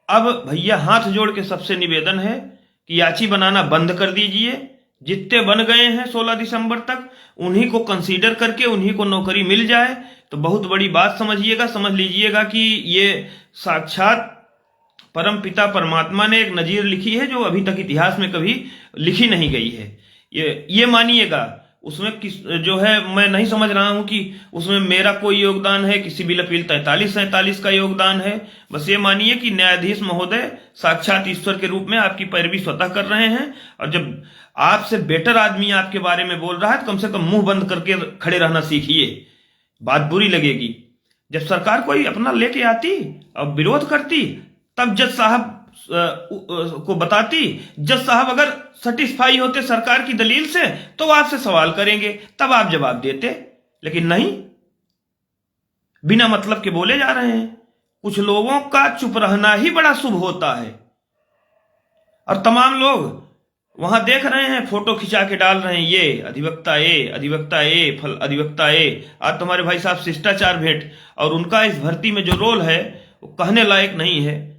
अब भैया हाथ जोड़ के सबसे निवेदन है कि याची बनाना बंद कर दीजिए। जितने बन गए हैं 16 दिसंबर तक, उन्हीं को कंसीडर करके उन्हीं को नौकरी मिल जाए तो बहुत बड़ी बात समझिएगा, समझ लीजिएगा कि ये साक्षात परम पिता परमात्मा ने एक नजीर लिखी है जो अभी तक इतिहास में कभी लिखी नहीं गई है। ये मानिएगा। उसमें किस जो है, मैं नहीं समझ रहा हूं कि उसमें मेरा कोई योगदान है, किसी सिविल अपील 43-47 का योगदान है। बस ये मानिए कि न्यायाधीश महोदय साक्षात ईश्वर के रूप में आपकी पैरवी स्वतः कर रहे हैं। और जब आपसे बेटर आदमी आपके बारे में बोल रहा है तो कम से कम मुंह बंद करके खड़े रहना सीखिए, बात बुरी लगेगी। जब सरकार कोई अपना लेके आती और विरोध करती, तब जज साहब को बताती, जज साहब अगर सेटिस्फाई होते सरकार की दलील से तो आपसे सवाल करेंगे, तब आप जवाब देते। लेकिन नहीं, बिना मतलब के बोले जा रहे हैं। कुछ लोगों का चुप रहना ही बड़ा शुभ होता है। और तमाम लोग वहां देख रहे हैं, फोटो खिंचा के डाल रहे हैं, ये अधिवक्ता ए, अधिवक्ता ए, फल अधिवक्ता ए। आज तुम्हारे भाई साहब शिष्टाचार भेंट, और उनका इस भर्ती में जो रोल है वो कहने लायक नहीं है,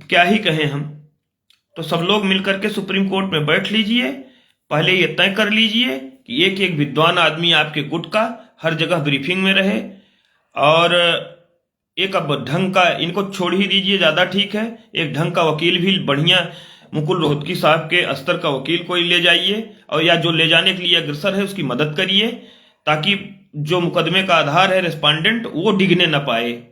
क्या ही कहें हम। तो सब लोग मिलकर के सुप्रीम कोर्ट में बैठ लीजिए, पहले ये तय कर लीजिए कि एक एक विद्वान आदमी आपके गुट का हर जगह ब्रीफिंग में रहे। और एक अब ढंग का, इनको छोड़ ही दीजिए, ज्यादा ठीक है, एक ढंग का वकील भी बढ़िया, मुकुल रोहतगी साहब के अस्तर का वकील कोई ले जाइए, और या जो ले जाने के लिए अग्रसर है उसकी मदद करिए, ताकि जो मुकदमे का आधार है रेस्पोंडेंट, वो डिगने न पाए।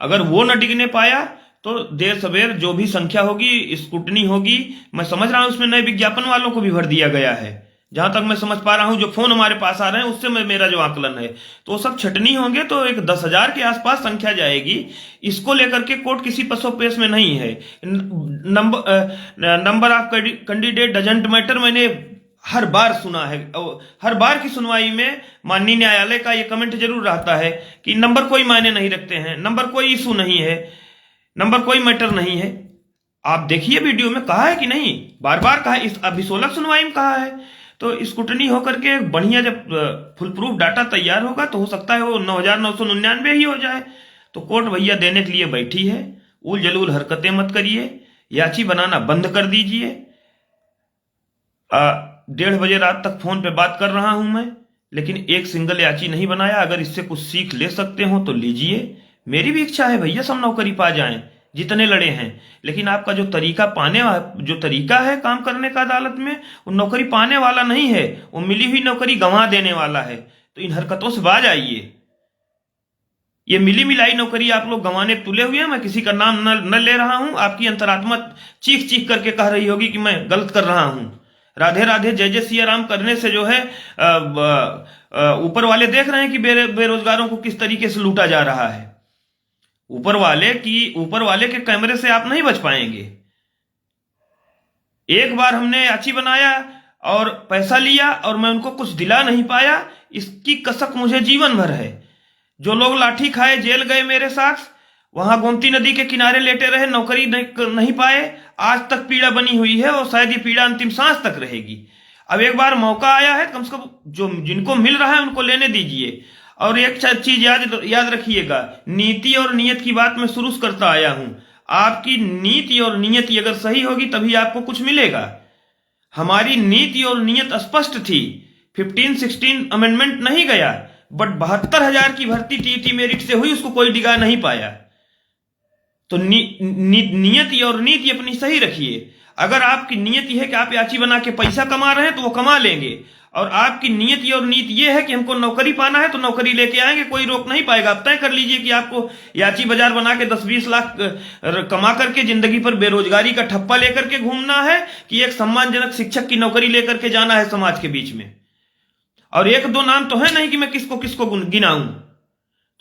अगर वो न डिगने पाया तो देर सवेर जो भी संख्या होगी, स्क्रूटनी होगी। मैं समझ रहा हूं उसमें नए विज्ञापन वालों को भी भर दिया गया है, जहां तक मैं समझ पा रहा हूं। जो फोन हमारे पास आ रहे हैं उससे मेरा जो आकलन है, तो वो सब छटनी होंगे, तो एक 10,000 के आसपास संख्या जाएगी। इसको लेकर के कोर्ट किसी पसोपेश में नहीं है। Number of candidate doesn't matter, मैंने हर बार सुना है। हर बार की सुनवाई में माननीय न्यायालय का ये कमेंट जरूर रहता है कि नंबर कोई मायने नहीं रखते हैं, नंबर कोई इशू नहीं है, नंबर कोई मैटर नहीं है। आप देखिए वीडियो में कहा है कि नहीं, बार बार कहा है, इस अभी 16 सुनवाई में कहा है। तो स्क्रूटनी होकर के बढ़िया जब फुल प्रूफ डाटा तैयार होगा तो हो सकता है वो 9,999 ही हो जाए। तो कोर्ट भैया देने के लिए बैठी है, उल जलूल हरकतें मत करिए, याची बनाना बंद कर दीजिए। 1:30 बजे रात तक फोन पे बात कर रहा हूं मैं, लेकिन एक सिंगल याची नहीं बनाया। अगर इससे कुछ सीख ले सकते हो तो लीजिए। मेरी भी इच्छा है भैया सब नौकरी पा जाएं, जितने लड़े हैं। लेकिन आपका जो तरीका है काम करने का अदालत में, वो नौकरी पाने वाला नहीं है, वो मिली हुई नौकरी गंवा देने वाला है। तो इन हरकतों से बाज आइए। ये मिली मिलाई नौकरी आप लोग गंवाने तुले हुए हैं। मैं किसी का नाम न ले रहा हूं, आपकी अंतरात्मा चीख चीख करके कह रही होगी कि मैं गलत कर रहा हूं, राधे राधे जय जय सिया राम करने से जो है ऊपर वाले देख रहे हैं कि बेरोजगारों को किस तरीके से लूटा जा रहा है। ऊपर वाले के कैमरे से आप नहीं बच पाएंगे। एक बार हमने याची बनाया और पैसा लिया और मैं उनको कुछ दिला नहीं पाया, इसकी कसक मुझे जीवन भर है। जो लोग लाठी खाए जेल गए मेरे साथ, वहां गोमती नदी के किनारे लेटे रहे, नौकरी नहीं पाए, आज तक पीड़ा बनी हुई है और शायद ये पीड़ा अंतिम सांस तक रहेगी। अब एक बार मौका आया है, कम से कम जो जिनको मिल रहा है उनको लेने दीजिए। और एक चीज याद रखिएगा, नीति और नियत की बात मैं शुरू करता आया हूं। आपकी नीति और नियति अगर सही होगी तभी आपको कुछ मिलेगा। हमारी नीति और नियत स्पष्ट थी। 15-16 अमेंडमेंट नहीं गया, बट 72,000 की भर्ती टीईटी मेरिट से हुई, उसको कोई डिगा नहीं पाया। तो नियति और नीति अपनी सही रखिए। अगर आपकी नियति है कि आप याची बना के पैसा कमा रहे हैं तो वो कमा लेंगे, और आपकी नियति और नीति ये है कि हमको नौकरी पाना है तो नौकरी लेके आएंगे, कोई रोक नहीं पाएगा। आप तय कर लीजिए कि आपको याची बाजार बना के 10-20 लाख कमा करके जिंदगी पर बेरोजगारी का ठप्पा लेकर के घूमना है, कि एक सम्मानजनक शिक्षक की नौकरी लेकर के जाना है समाज के बीच में। और एक दो नाम तो है नहीं कि मैं किसको किसको गिनाऊं।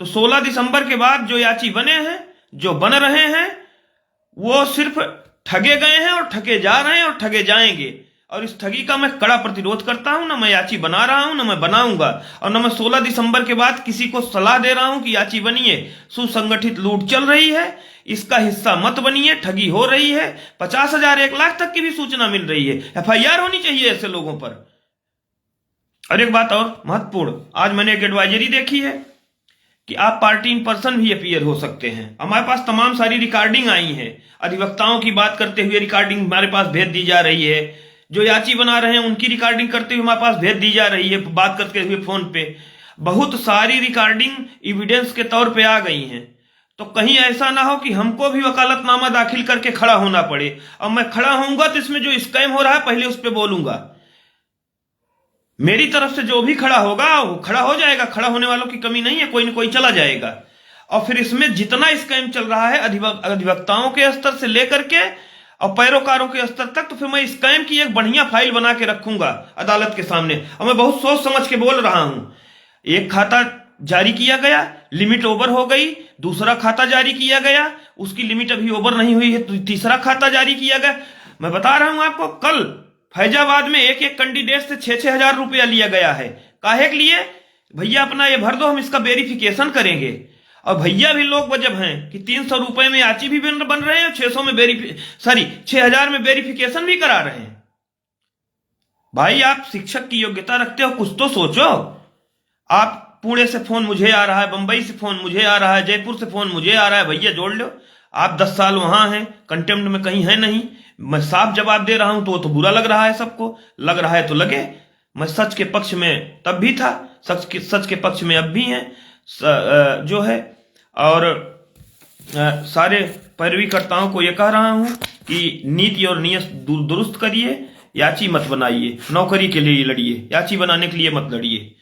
तो 16 दिसंबर के बाद जो याची बने हैं, जो बन रहे हैं, वो सिर्फ ठगे गए हैं और ठगे जा रहे हैं और ठगे जाएंगे। और इस ठगी का मैं कड़ा प्रतिरोध करता हूं। ना मैं याची बना रहा हूं, ना मैं बनाऊंगा, और ना मैं 16 दिसंबर के बाद किसी को सलाह दे रहा हूं कि याची बनिए। सुसंगठित लूट चल रही है, इसका हिस्सा मत बनिए। ठगी हो रही है, 50,000 1 लाख तक की भी सूचना मिल रही है। FIR होनी चाहिए ऐसे लोगों पर। और एक बात और महत्वपूर्ण, आज मैंने एक एडवाइजरी देखी है कि आप पार्टी इन पर्सन भी अपीयर हो सकते हैं। हमारे पास तमाम सारी रिकॉर्डिंग आई है, अधिवक्ताओं की बात करते हुए रिकॉर्डिंग हमारे पास भेज दी जा रही है, जो याची बना रहे हैं उनकी रिकॉर्डिंग करते हुए हमारे पास भेज दी जा रही है, बात करते हुए फोन पे। बहुत सारी रिकॉर्डिंग एविडेंस के तौर पे आ गई हैं। तो कहीं ऐसा ना हो कि हमको भी वकालतनामा दाखिल करके खड़ा होना पड़े, और मैं खड़ा होऊंगा तो इसमें जो स्कैम हो रहा है पहले उस पर बोलूंगा। मेरी तरफ से जो भी खड़ा होगा वो खड़ा हो जाएगा, खड़ा होने वालों की कमी नहीं है, कोई ना कोई चला जाएगा। और फिर इसमें जितना स्कैम चल रहा है अधिवक्ताओं के स्तर से लेकर के और पैरोकारों के स्तर तक, तो फिर मैं स्कैम की एक बढ़िया फाइल बना के रखूंगा अदालत के सामने। और मैं बहुत सोच समझ के बोल रहा हूं। एक खाता जारी किया गया, लिमिट ओवर हो गई, दूसरा खाता जारी किया गया, उसकी लिमिट अभी ओवर नहीं हुई है, तो तीसरा खाता जारी किया गया। मैं बता रहा हूं आपको, कल फैजाबाद में एक कैंडिडेट से 6-6 हजार रुपया लिया गया है। काहे के लिए? भैया अपना ये भर दो, हम इसका वेरिफिकेशन करेंगे। और भैया भी लोग वजब हैं कि 300 रुपए में याची भी बन रहे हैं, 600 में 6,000 में वेरिफिकेशन भी करा रहे हैं। भाई आप शिक्षक की योग्यता रखते हो, कुछ तो सोचो। आप पुणे से फोन मुझे आ रहा है, बंबई से फोन मुझे आ रहा है, जयपुर से फोन मुझे आ रहा है, भैया जोड़ लो। आप 10 साल वहां हैं, कंटेम्प्ट में कहीं है नहीं। मैं साफ जवाब दे रहा हूं तो बुरा लग रहा है सबको, लग रहा है तो लगे। मैं सच के पक्ष में तब भी था, सच के पक्ष में अब भी है जो है। और सारे पैरवीकर्ताओं को यह कह रहा हूं कि नीति और नियत दुरुस्त करिए, याची मत बनाइए। नौकरी के लिए लड़िए, याची बनाने के लिए मत लड़िए।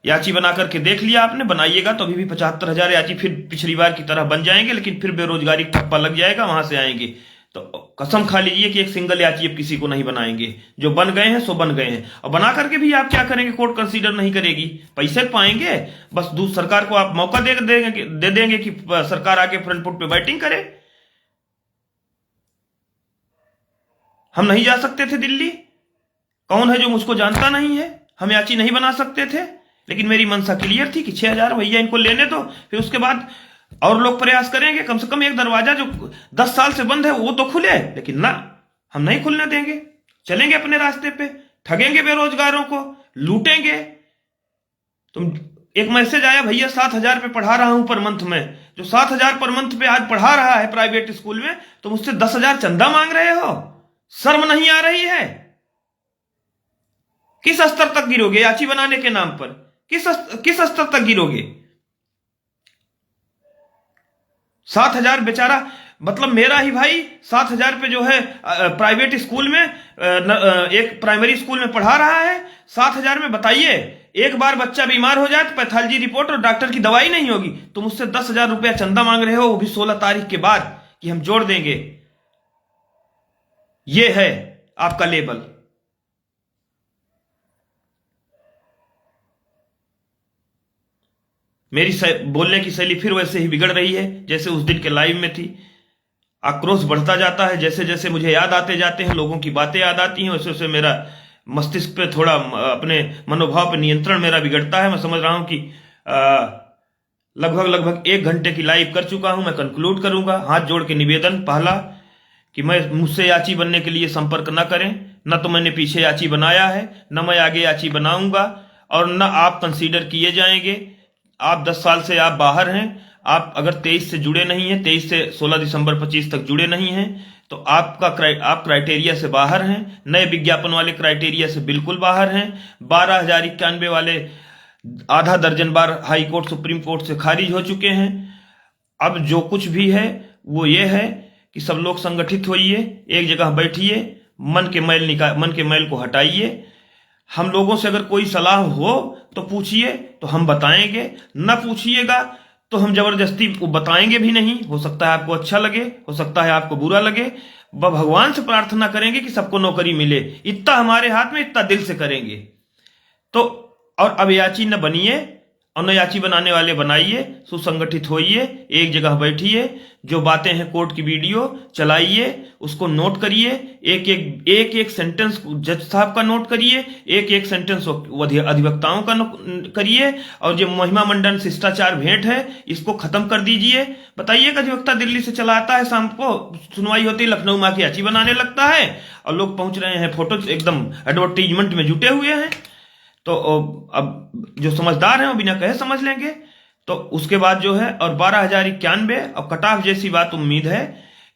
याची बना करके देख लिया आपने, बनाइएगा तो अभी भी 75,000 याची फिर पिछली बार की तरह बन जाएंगे, लेकिन फिर बेरोजगारी ठप्पा लग जाएगा, वहां से आएंगे। तो कसम खा लीजिए कि एक सिंगल याची अब किसी को नहीं बनाएंगे। जो बन गए हैं सो बन गए हैं। और बना करके भी आप क्या करेंगे? कोर्ट कंसीडर नहीं करेगी, पैसे पाएंगे। बस दूसरी सरकार को आप मौका दे देंगे कि सरकार आके फ्रंट फुट पे बैटिंग करे। हम नहीं जा सकते थे दिल्ली? कौन है जो मुझको जानता नहीं है? हम याची नहीं बना सकते थे, लेकिन मेरी मनसा क्लियर थी कि 6,000 भैया इनको लेने दो, फिर उसके बाद और लोग प्रयास करेंगे। कम से कम एक दरवाजा जो 10 साल से बंद है वो तो खुले, लेकिन ना, हम नहीं खुलने देंगे। चलेंगे अपने रास्ते पे, ठगेंगे बेरोजगारों को, लूटेंगे। तुम एक मैसेज आया, भैया 7,000 पे पढ़ा रहा हूं पर मंथ में। जो 7,000 पर मंथ पे आज पढ़ा रहा है प्राइवेट स्कूल में, तो मुझसे 10,000 चंदा मांग रहे हो? शर्म नहीं आ रही है? किस स्तर तक गिरोगे याची बनाने के नाम पर? किस स्तर तक गिरोगे? 7,000 बेचारा, मतलब मेरा ही भाई 7,000 पे जो है प्राइवेट स्कूल में, एक प्राइमरी स्कूल में पढ़ा रहा है। 7,000 में बताइए, एक बार बच्चा बीमार हो जाए तो पैथोलॉजी रिपोर्ट और डॉक्टर की दवाई नहीं होगी, तो मुझसे 10,000 रुपया चंदा मांग रहे हो, वो भी 16 तारीख के बाद कि हम जोड़ देंगे। ये है आपका लेबल। मेरी बोलने की शैली फिर वैसे ही बिगड़ रही है जैसे उस दिन के लाइव में थी। आक्रोश बढ़ता जाता है, जैसे जैसे मुझे याद आते जाते हैं, लोगों की बातें याद आती हैं, वैसे वैसे मेरा मस्तिष्क पे थोड़ा अपने मनोभाव पे नियंत्रण मेरा बिगड़ता है। मैं समझ रहा हूं कि लगभग 1 घंटे की लाइव कर चुका हूं। मैं कंक्लूड करूंगा। हाथ जोड़ के निवेदन, पहला कि मैं मुझसे याची बनने के लिए संपर्क न करें। न तो मैंने पीछे याची बनाया है, न मैं आगे याची बनाऊंगा, और न आप कंसीडर किए जाएंगे। आप 10 साल से आप बाहर हैं। आप अगर 23 से जुड़े नहीं हैं, 23 से 16 दिसंबर 25 तक जुड़े नहीं हैं, तो आप क्राइटेरिया से बाहर हैं। नए विज्ञापन वाले क्राइटेरिया से बिल्कुल बाहर हैं। 12,091 वाले आधा दर्जन बार हाई कोर्ट, सुप्रीम कोर्ट से खारिज हो चुके हैं। अब जो कुछ भी है वो ये है कि सब लोग संगठित होइए, एक जगह बैठिए, मन के मैल को हटाइए। हम लोगों से अगर कोई सलाह हो तो पूछिए, तो हम बताएंगे। न पूछिएगा तो हम जबरदस्ती बताएंगे भी नहीं। हो सकता है आपको अच्छा लगे, हो सकता है आपको बुरा लगे। भगवान से प्रार्थना करेंगे कि सबको नौकरी मिले, इतना हमारे हाथ में, इतना दिल से करेंगे। तो और अब याची न बनिए और न याची बनाने वाले बनाइए। सुसंगठित होइए, एक जगह बैठिए, जो बातें हैं कोर्ट की वीडियो चलाइए, उसको नोट करिए, एक एक सेंटेंस जज साहब का नोट करिए, एक सेंटेंस अधिवक्ताओं का करिए, और जो महिमा मंडन शिष्टाचार भेंट है इसको खत्म कर दीजिए। बताइएगा अधिवक्ता दिल्ली से चला आता है, शाम को सुनवाई होती है, लखनऊ में आके याची बनाने लगता है, और लोग पहुंच रहे हैं, फोटो एकदम एडवर्टीजमेंट में जुटे हुए हैं। तो अब जो समझदार हैं वो बिना कहे समझ लेंगे। तो उसके बाद जो है, और 12,091 और कट ऑफ जैसी बात उम्मीद है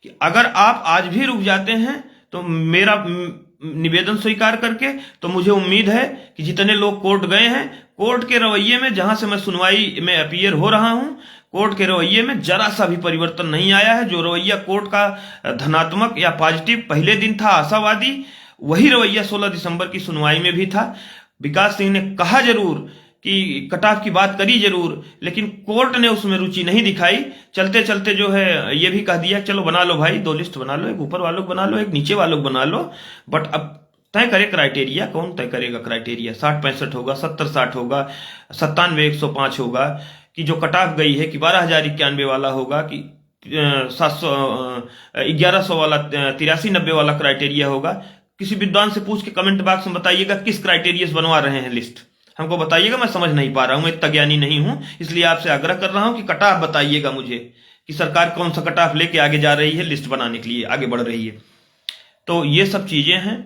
कि अगर आप आज भी रुक जाते हैं तो मेरा निवेदन स्वीकार करके, तो मुझे उम्मीद है कि जितने लोग कोर्ट गए हैं, कोर्ट के रवैये में, जहां से मैं सुनवाई में अपीयर हो रहा हूं, कोर्ट के रवैये में जरा सा भी परिवर्तन नहीं आया है। जो रवैया कोर्ट का धनात्मक या पॉजिटिव पहले दिन था, आशावादी, वही रवैया 16 दिसंबर की सुनवाई में भी था। विकास सिंह ने कहा जरूर कि कट ऑफ की बात करी जरूर, लेकिन कोर्ट ने उसमें रुचि नहीं दिखाई। चलते चलते जो है ये भी कह दिया, चलो बना लो भाई, 2 लिस्ट बना लो, एक ऊपर वालों को बना लो, एक नीचे वालों को बना लो। बट अब तय करे क्राइटेरिया, कौन तय करेगा क्राइटेरिया? 60-65 होगा, 70-60 होगा, 97-105 होगा, कि जो कट ऑफ गई है कि 12,091 वाला होगा, कि 1100 वाला, 83-90 वाला क्राइटेरिया होगा। किसी विद्वान से पूछ के कमेंट बॉक्स में बताइएगा किस क्राइटेरिया से बनवा रहे हैं लिस्ट, हमको बताइएगा। मैं समझ नहीं पा रहा हूं, मैं इतना ज्ञानी नहीं हूं, इसलिए आपसे आग्रह कर रहा हूं कि कट ऑफ बताइएगा मुझे, कि सरकार कौन सा कट ऑफ लेके आगे जा रही है, लिस्ट बनाने के लिए आगे बढ़ रही है। तो ये सब चीजें हैं,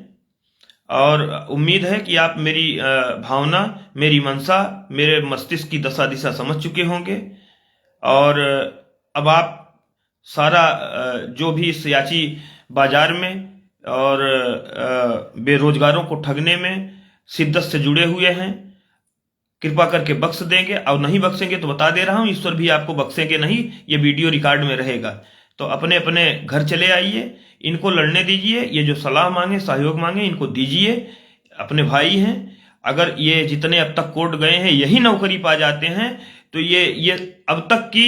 और उम्मीद है कि आप मेरी भावना, मेरी मंशा, मेरे मस्तिष्क की दशा दिशा समझ चुके होंगे। और अब आप सारा जो भी इस याची बाजार में और बेरोजगारों को ठगने में शिद्दत से जुड़े हुए हैं, कृपा करके बख्श देंगे, और नहीं बख्शेंगे तो बता दे रहा हूं, ईश्वर भी आपको बख्शेंगे नहीं, ये वीडियो रिकॉर्ड में रहेगा। तो अपने अपने घर चले आइए, इनको लड़ने दीजिए, ये जो सलाह मांगे, सहयोग मांगे, इनको दीजिए, अपने भाई हैं। अगर ये जितने अब तक कोर्ट गए हैं यही नौकरी पा जाते हैं, तो ये अब तक की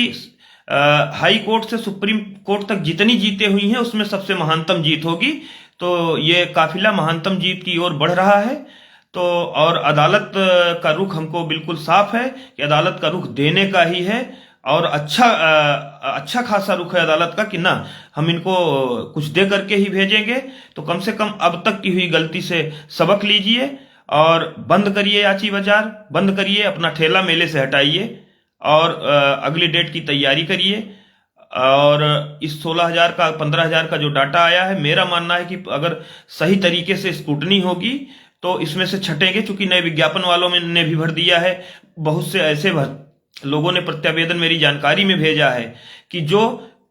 हाई कोर्ट से सुप्रीम कोर्ट तक जितनी जीतें हुई हैं उसमें सबसे महानतम जीत होगी। तो ये काफिला महानतम जीत की ओर बढ़ रहा है। तो और अदालत का रुख हमको बिल्कुल साफ है कि अदालत का रुख देने का ही है, और अच्छा खासा रुख है अदालत का कि ना, हम इनको कुछ दे करके ही भेजेंगे। तो कम से कम अब तक की हुई गलती से सबक लीजिए, और बंद करिए याची बाजार, बंद करिए, अपना ठेला मेले से हटाइए, और अगली डेट की तैयारी करिए। और इस 16,000 का, 15,000 का जो डाटा आया है, मेरा मानना है कि अगर सही तरीके से स्क्रूटनी होगी तो इसमें से छटेंगे, क्योंकि नए विज्ञापन वालों ने भी भर दिया है। बहुत से ऐसे लोगों ने प्रत्यावेदन मेरी जानकारी में भेजा है कि जो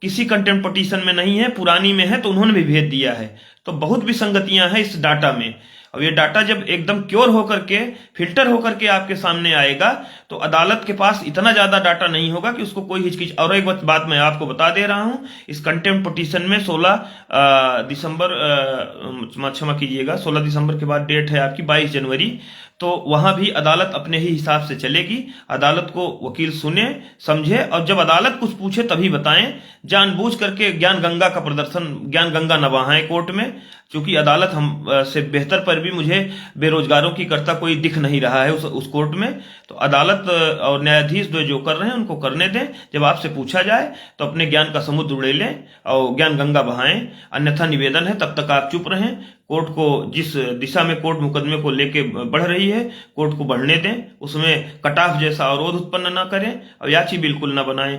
किसी कंटेम्प्ट पिटीशन में नहीं है, पुरानी में है, तो उन्होंने भी भेज दिया है। तो बहुत विसंगतियां हैं इस डाटा में। और ये डाटा जब एकदम क्योर होकर के, फिल्टर होकर के आपके सामने आएगा, तो अदालत के पास इतना ज्यादा डाटा नहीं होगा कि उसको कोई हिचकिच। और एक बात मैं आपको बता दे रहा हूं, इस कंटेम्प्ट पिटीशन में 16 दिसंबर, क्षमा कीजिएगा, 16 दिसंबर के बाद डेट है आपकी 22 जनवरी। तो वहां भी अदालत अपने ही हिसाब से चलेगी। अदालत को वकील सुने, समझे, और जब अदालत कुछ पूछे तभी बताएं। जानबूझ करके ज्ञान गंगा का प्रदर्शन, ज्ञान गंगा न बहाएं कोर्ट में, क्योंकि अदालत हम से बेहतर पर भी मुझे बेरोजगारों की करता कोई दिख नहीं रहा है उस कोर्ट में। तो अदालत और न्यायाधीश जो कर रहे हैं उनको करने दें। जब आपसे पूछा जाए तो अपने ज्ञान का समुद्र उड़ेलें और ज्ञान गंगा बहाएं, अन्यथा निवेदन है तब तक आप चुप रहें। कोर्ट को जिस दिशा में कोर्ट मुकदमे को लेके बढ़ रही है, कोर्ट को बढ़ने दें, उसमें कटाफ जैसा अवरोध उत्पन्न ना करें और याची बिल्कुल ना बनाएं।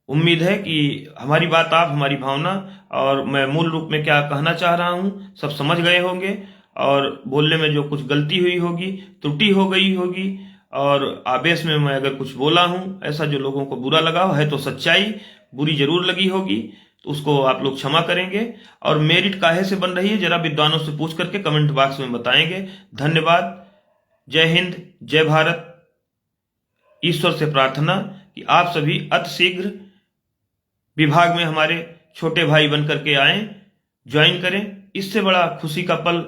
उम्मीद है कि हमारी बात आप, हमारी भावना और मैं मूल रूप में क्या कहना चाह रहा हूं सब समझ गए होंगे, और बोलने में जो कुछ गलती हुई होगी, त्रुटि हो गई होगी, और आवेश में मैं अगर कुछ बोला हूं ऐसा जो लोगों को बुरा लगा हो, है तो सच्चाई बुरी जरूर लगी होगी, तो उसको आप लोग क्षमा करेंगे। और मेरिट काहे से बन रही है जरा विद्वानों से पूछ करके कमेंट बॉक्स में बताएंगे। धन्यवाद। जय हिंद, जय भारत। ईश्वर से प्रार्थना कि आप सभी अतिशीघ्र विभाग में हमारे छोटे भाई बन करके आए, ज्वाइन करें। इससे बड़ा खुशी का पल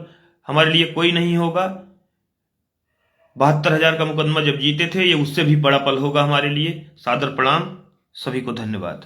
हमारे लिए कोई नहीं होगा। 72,000 का मुकदमा जब जीते थे, ये उससे भी बड़ा पल होगा हमारे लिए। सादर प्रणाम, सभी को धन्यवाद।